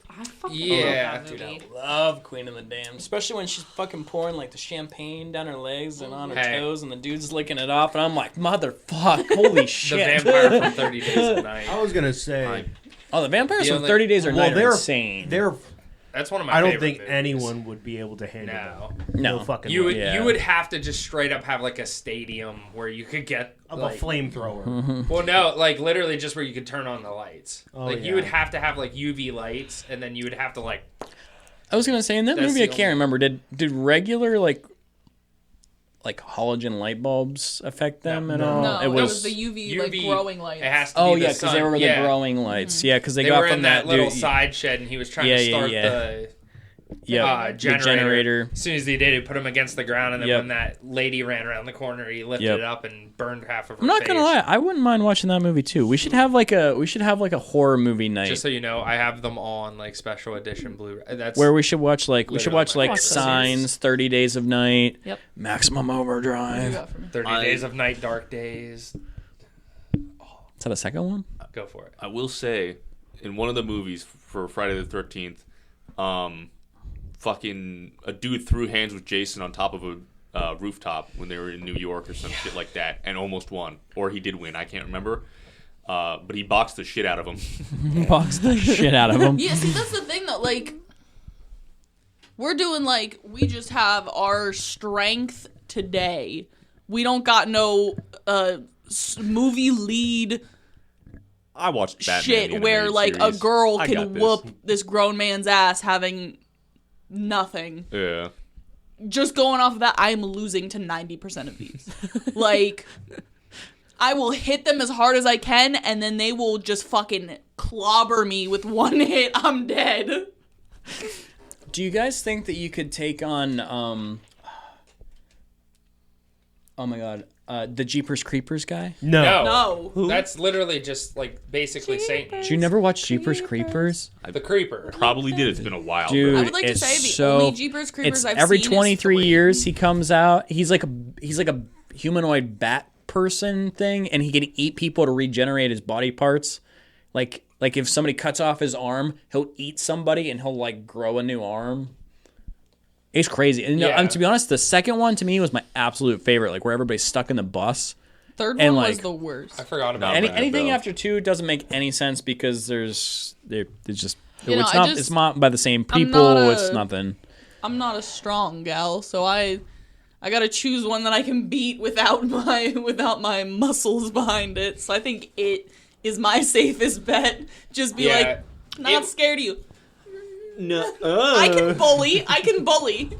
yeah, Dude, I love Queen of the Damned, especially when she's fucking pouring like the champagne down her legs and on her Hey. toes, and the dude's licking it off, and I'm like, motherfuck, holy the shit! vampire from 30 Days of Night. I was gonna say Oh, the vampires The from only- 30 Days or Night are they're insane. They're. That's one of my I don't favorite think movies. anyone would be able to handle No. them. No. fucking You way. would Yeah. you would have to just straight up have like a stadium where you could get of like, a flamethrower. well, no, like literally just where you could turn on the lights. Oh, like yeah. you would have to have like UV lights, and then you would have to like I was gonna say in that That's movie, I the can't remember. Did regular like halogen light bulbs affect them at all? No, it was. the UV, like growing lights. It has to Oh be yeah, the because sun. they were the yeah. growing lights. Yeah, because they, They got were from in that little dude. side shed, and he was trying Yeah, to yeah, start yeah. the Yeah, generator. As soon as he did, he put him against the ground, and then Yep. when that lady ran around the corner, he lifted Yep. it up and burned half of her I'm not face. gonna lie, I wouldn't mind watching that movie too. We should have like a horror movie night Just so you know, I have them all on like special edition Blu-ray. That's where we should watch Literally watch my like favorite Signs, 30 Days of Night, Yep. Maximum What do you Overdrive. got for me? 30 Days of Night, Dark Days. Is that a second one? Go for it. I will say, in one of the movies for Friday the 13th, fucking a dude threw hands with Jason on top of a rooftop when they were in New York or some shit like that, and almost won. Or he did win, I can't remember. But he boxed the shit out of him. Box the shit out of them. Yeah, see, that's the thing though. Like, we're doing like we just have our strength today. We don't got no movie lead I watched Batman, the shit animated where like a series. girl I can got this. whoop this grown man's ass having nothing. Yeah. just going off of that, I am losing to 90% of these. Like, I will hit them as hard as I can, and then they will just fucking clobber me with one hit. I'm dead. Do you guys think that you could take on, oh my god, the Jeepers Creepers guy? No. That's literally just like basically Satan. Did you never watch Jeepers Creepers? The creeper. Probably did. It's been a while. Dude, I would like to it's say the so, only Jeepers Creepers it's I've every seen 23 is 3. years he comes out. He's like a humanoid bat person thing, and he can eat people to regenerate his body parts. Like if somebody cuts off his arm, he'll eat somebody and he'll like grow a new arm. It's crazy. And to be honest, the second one to me was my absolute favorite, like where everybody's stuck in the bus. Third and, one like, was the worst. I forgot about Anything though. after 2 doesn't make any sense because there's just You know, it's not by the same I'm people. not It's nothing. I'm not a strong gal, so I gotta choose one that I can beat without my muscles behind it. So I think it is my safest bet. Just be like, not scared of you. No. I can bully.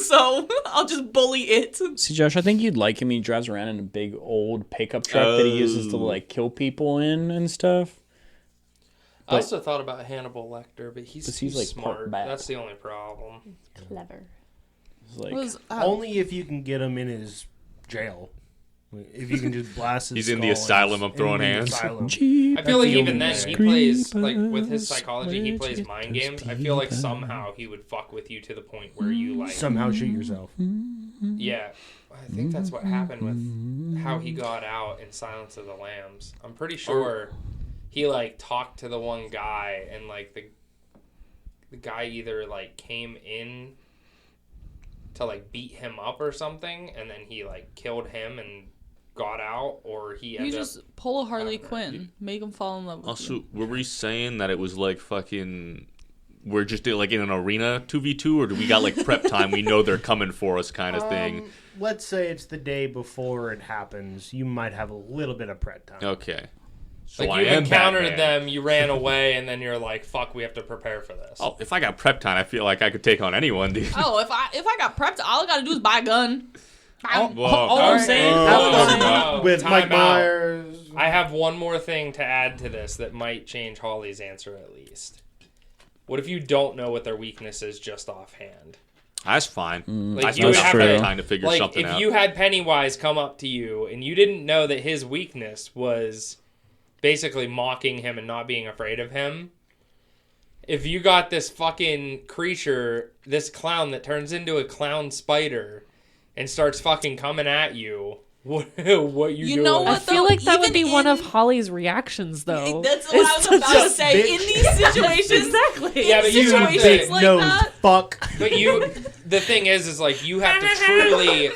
So I'll just bully it. See, Josh, I think you'd like him. He drives around in a big old pickup truck that he uses to like kill people in and stuff. I also thought about Hannibal Lecter, but he's too like part smart. bat. That's the only problem. Clever. It's like, Only if you can get him in his jail. If you can just blast his He's in the skull asylum of throwing hands. I feel like even then he plays, like, with his Creepers, psychology, he plays where'd mind you games. get I feel like those somehow he would fuck with you to the point where you, like... Somehow shoot yourself. Yeah. I think that's what happened with how he got out in Silence of the Lambs. I'm pretty sure he, like, talked to the one guy, and, like, the guy either, like, came in to, like, beat him up or something, and then he, like, killed him and got out, or he ended You just pull a Harley I don't know. Quinn, make him fall in love with Also, you. were we saying that it was like fucking... We're just like in an arena 2v2, or do we got like prep time? We know they're coming for us kind of thing. Let's say it's the day before it happens. You might have a little bit of prep time. Okay. So Like, I you am encountered Batman. them, you ran away, and then you're like, fuck, we have to prepare for this. Oh, if I got prep time, I feel like I could take on anyone, dude. Oh, if I got prepped, all I gotta do is buy a gun. Whoa. all I'm saying, With Time Mike out. Myers. I have one more thing to add to this that might change Holly's answer at least. What if you don't know what their weakness is just offhand? That's fine. Like, I you still would have have prep to- time to figure Like, something if out. you had Pennywise come up to you and you didn't know that his weakness was basically mocking him and not being afraid of him, if you got this fucking creature, this clown that turns into a clown spider and starts fucking coming at you, what you You doing? know I what? feel though, like that would even be one of in- Holly's reactions, though. That's what I was about to say. bitch. In these situations, Exactly. Yeah, but you have to- situations like Nose that. fuck. But the thing is like you have to truly.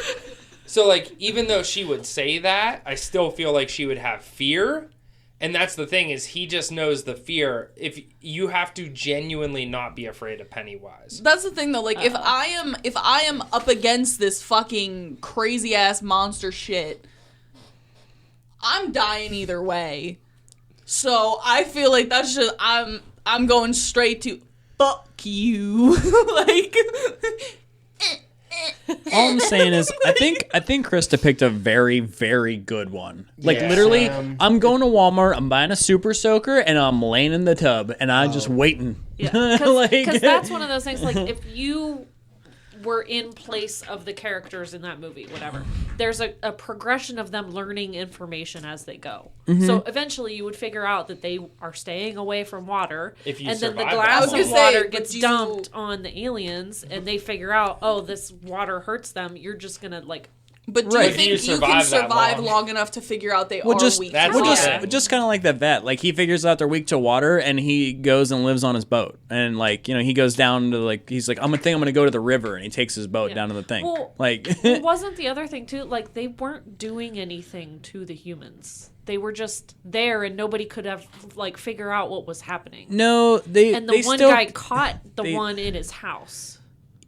So like, even though she would say that, I still feel like she would have fear, and that's the thing is he just knows the fear. If you have to genuinely not be afraid of Pennywise. That's the thing though. Like if I am up against this fucking crazy ass monster shit, I'm dying either way. So I feel like that's just I'm going straight to fuck you. Like all I'm saying is, I think Krista picked a very, very good one. Like Yeah. literally, I'm going to Walmart, I'm buying a super soaker, and I'm laying in the tub, and I'm just waiting. Yeah, Like- because that's one of those things. Like, if you were in place of the characters in that movie, whatever, there's a progression of them learning information as they go. Mm-hmm. So eventually, you would figure out that they are staying away from water, If you and then the survive that glass long. of I was gonna say, water but gets you- dumped on the aliens, and they figure out, oh, this water hurts them. You're just gonna like. But do Right. you If think you you can survive that survive long. long enough to figure out they Well, are just weak? That's to what- water? just kind of like the vet. Like he figures out they're weak to water, and he goes and lives on his boat. And like he goes down to he's like, I'm gonna go to the river, and he takes his boat Yeah. down to the thing. Well, Like Well, wasn't the other thing too? Like, they weren't doing anything to the humans. They were just there, and nobody could have like figure out what was happening. no, they And the they one still, guy caught the they- one in his house.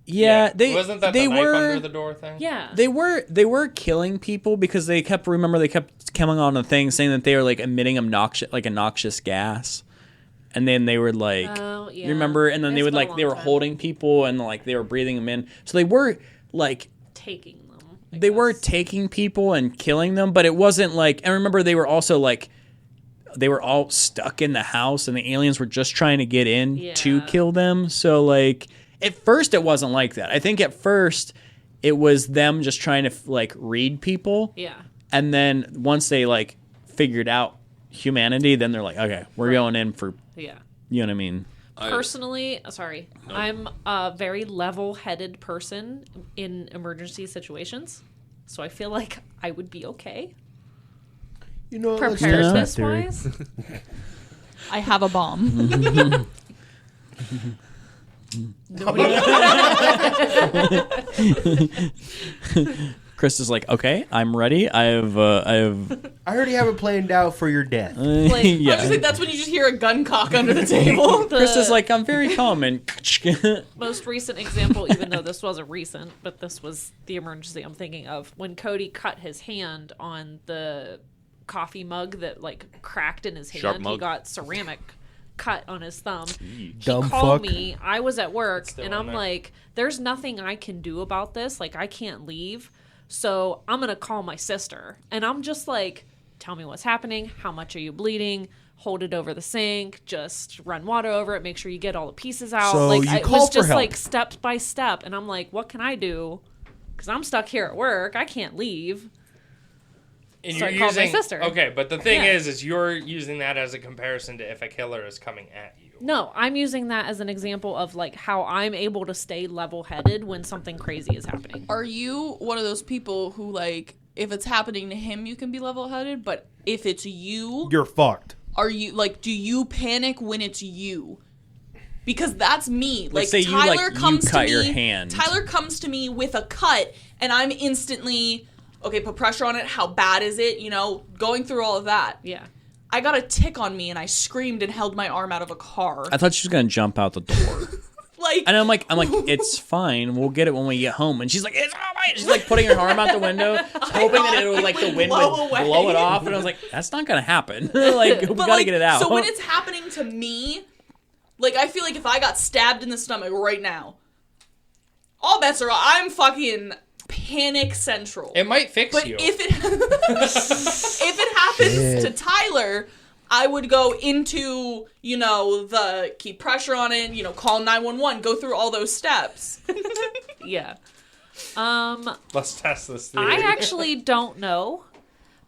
yeah, they wasn't that they the knife were under the door thing? Yeah. They were killing people because they kept coming on the thing saying that they were like emitting a noxious gas, and then they were like, Oh, yeah. you remember? And then they It's would been a they long were time. holding people and like they were breathing them in. So they were like taking them. they were taking people and killing them, but it wasn't like. And remember, they were also like, they were all stuck in the house, and the aliens were just trying to get in to kill them. So like, at first, it wasn't like that. I think at first, it was them just trying to like read people. Yeah. And then once they like figured out humanity, then they're like, okay, we're going in for. Yeah. You know what I mean? Personally, I'm a very level-headed person in emergency situations, so I feel like I would be okay. You know, Preparedness-wise, I have a bomb. Chris is like, okay, I'm ready. I already have it planned out for your death. like, I just think that's when you just hear a gun cock under the table. Chris is like, I'm very calm and. Most recent example, even though this wasn't recent, but this was the emergency I'm thinking of, when Cody cut his hand on the coffee mug that like cracked in his hand. He got ceramic cut on his thumb. He called me. I was at work, and I'm like, there's nothing I can do about this. Like, I can't leave. So I'm going to call my sister. And I'm just like, tell me what's happening. How much are you bleeding? Hold it over the sink. Just run water over it. Make sure you get all the pieces out. So like, you it call was for just help. like step by step. And I'm like, what can I do? Because I'm stuck here at work. I can't leave. And So you're I called my using, sister. Okay, but the thing Yeah. is you're using that as a comparison to if a killer is coming at you. No, I'm using that as an example of like how I'm able to stay level-headed when something crazy is happening. Are you one of those people who, like, if it's happening to him, you can be level-headed, but if it's you, You're fucked. are you, like, do you panic when it's you? Because that's me. Like, say you, Tyler like, you comes cut to me. your hand. Tyler comes to me with a cut, and I'm instantly, okay, put pressure on it. How bad is it? You know, going through all of that. Yeah. I got a tick on me, and I screamed and held my arm out of a car. I thought she was gonna jump out the door. Like, And I'm like, it's fine. We'll get it when we get home. And she's like, it's all right. She's like putting her arm out the window, hoping that it would like the wind blow would away. blow it off. And I was like, that's not gonna happen. Like, we but gotta like, get it out. So when it's happening to me, like, I feel like if I got stabbed in the stomach right now, all bets are off. I'm fucking panic central. It might fix But you. if it happens to Tyler, I would go into, you know, the keep pressure on it, you know, call 911, go through all those steps. Yeah. Let's test this theory. I actually don't know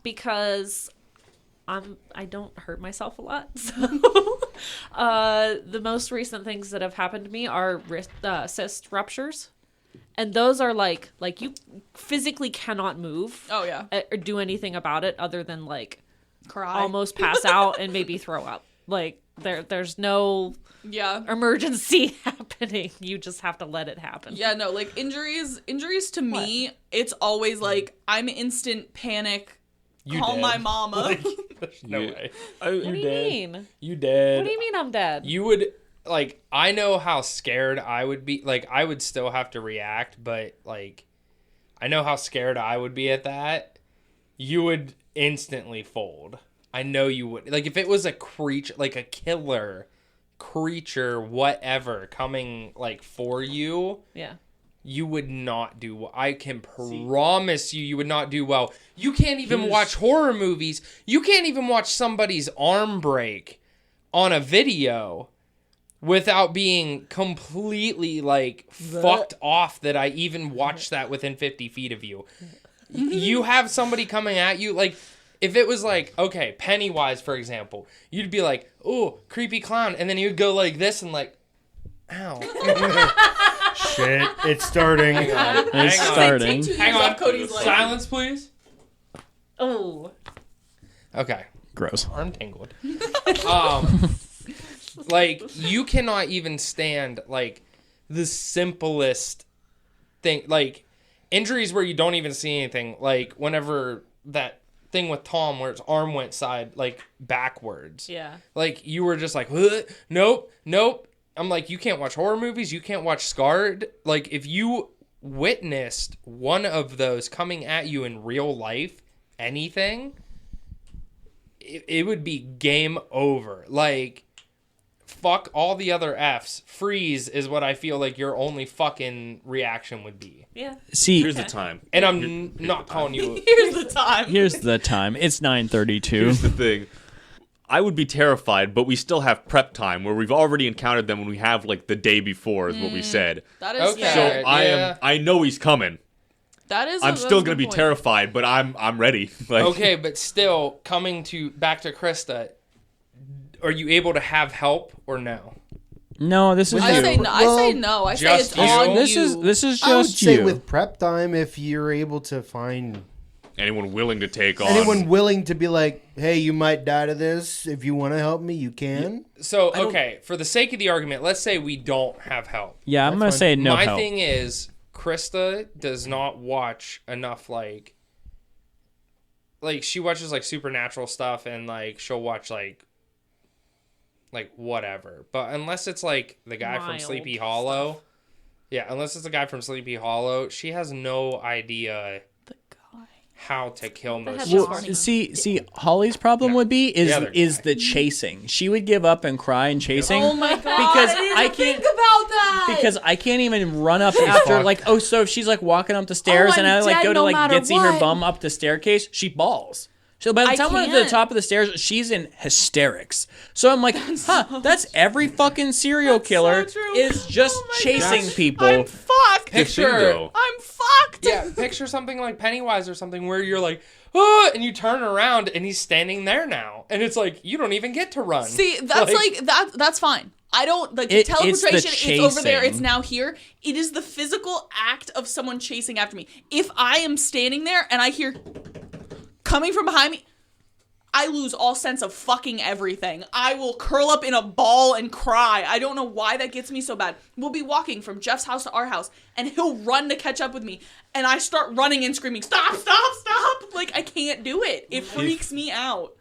because I don't hurt myself a lot. So the most recent things that have happened to me are cyst ruptures. And those are like you physically cannot move. Oh, yeah. Or do anything about it other than like Cry. almost pass out and maybe throw up. Like there's no Yeah. emergency happening. You just have to let it happen. Yeah, no, like injuries to me, it's always like I'm instant panic. You Call dead. my mama. There's no way. What do you mean? You dead. What do you mean I'm dead? You would, like, I know how scared I would be. Like, I would still have to react, but, like, I know how scared I would be at that. You would instantly fold. I know you would. Like, if it was a creature, like a killer creature, whatever, coming, like, for you, Yeah. you would not do well. I can promise you would not do well. You can't even watch horror movies. You can't even watch somebody's arm break on a video without being completely, like, fucked off that I even watched that within 50 feet of you. You have somebody coming at you, like, if it was like, okay, Pennywise, for example, you'd be like, oh, creepy clown, and then you'd go like this and like, ow. Shit, it's starting. It's Hang on. starting. Take 2 Hang years on. off Cody's life. Silence, please. Oh. Okay. Gross. Arm tingled. Like, you cannot even stand, like, the simplest thing. Like, injuries where you don't even see anything. Like, whenever that thing with Tom where his arm went backwards. Yeah. Like, you were just like, "Ugh, nope. I'm like, you can't watch horror movies. You can't watch Scarred. Like, if you witnessed one of those coming at you in real life, anything, it would be game over. Like, fuck all the other F's. Freeze is what I feel like your only fucking reaction would be. Yeah. See, Here's the time. And I'm not calling you. Here's the time. here's the time. It's 9:32. Here's the thing. I would be terrified, but we still have prep time where we've already encountered them when we have like the day before is what we said. That is Okay. So fair. I know he's coming. That is. I'm that's still a gonna good be point. terrified, but I'm ready. Like, Okay, but still, back to Krista, are you able to have help or no? No, this is I you. say no. I say no. I say Just it's you. on This you. is I would just say you. with prep time, if you're able to find anyone willing to take on anyone willing to be like, hey, you might die to this. If you want to help me, you can. So, okay, for the sake of the argument, let's say we don't have help. Yeah, I'm gonna say no My help. thing is, Krista does not watch enough, like she watches, like, supernatural stuff, and, like, she'll watch, like, whatever. But unless it's, like, the guy from Mild Sleepy Hollow, yeah, unless it's the guy from Sleepy Hollow, she has no idea The guy. how to kill most headless zombies. horse. Well, see, Holly's problem would be The other is guy. the chasing. She would give up and cry and chasing. Oh my god! Because I can't think about that. because I can't even run up after like so if she's like walking up the stairs and I I'm like dead go to no like matter get see her what. bum up the staircase, she balls. So by the I time we're at the can't. top of the stairs, she's in hysterics. So I'm like, that's every fucking serial killer true. is just Oh my chasing gosh. people. I'm fucked. Picture, I'm fucked. yeah, picture something like Pennywise or something where you're like, oh, and you turn around and he's standing there now, and it's like you don't even get to run. See, that's like that. That's fine. I don't like the It's the teleportation. It's over there. chasing. It's now here. It is the physical act of someone chasing after me. If I am standing there and I hear coming from behind me, I lose all sense of fucking everything. I will curl up in a ball and cry. I don't know why that gets me so bad. We'll be walking from Jeff's house to our house, and he'll run to catch up with me, and I start running and screaming, "Stop! Stop! Stop!" Like I can't do it. It freaks me out.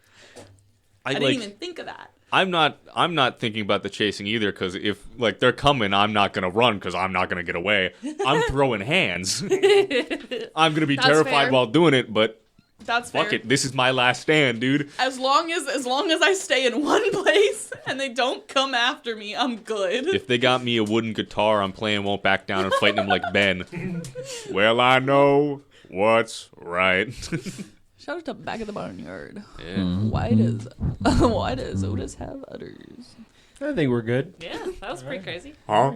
I didn't even think of that. I'm not thinking about the chasing either, because if like they're coming, I'm not gonna run because I'm not gonna get away. I'm throwing hands. I'm gonna be That's terrified fair. while doing it, but That's fair. fuck it, this is my last stand, dude. As long as I stay in one place and they don't come after me, I'm good. If they got me a wooden guitar, I'm playing Won't Back Down and fighting them like Ben. Well, I know what's right. Shout out to Back of the Barnyard. Yeah. Why does Otis have udders? I think we're good. Yeah, that was pretty crazy. Huh?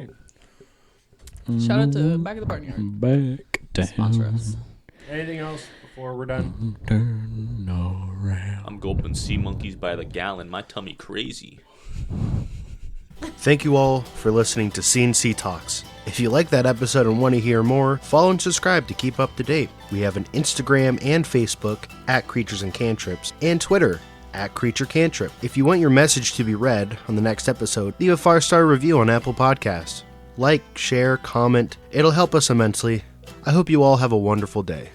Shout out to Back of the Barnyard. Back Sponsor us. Anything else before we're done? Turn around. I'm gulping sea monkeys by the gallon. My tummy crazy. Thank you all for listening to C&C Talks. If you like that episode and want to hear more, follow and subscribe to keep up to date. We have an Instagram and Facebook at Creatures and Cantrips, and Twitter at Creature Cantrip. If you want your message to be read on the next episode, leave a 5-star review on Apple Podcasts. Like, share, comment. It'll help us immensely. I hope you all have a wonderful day.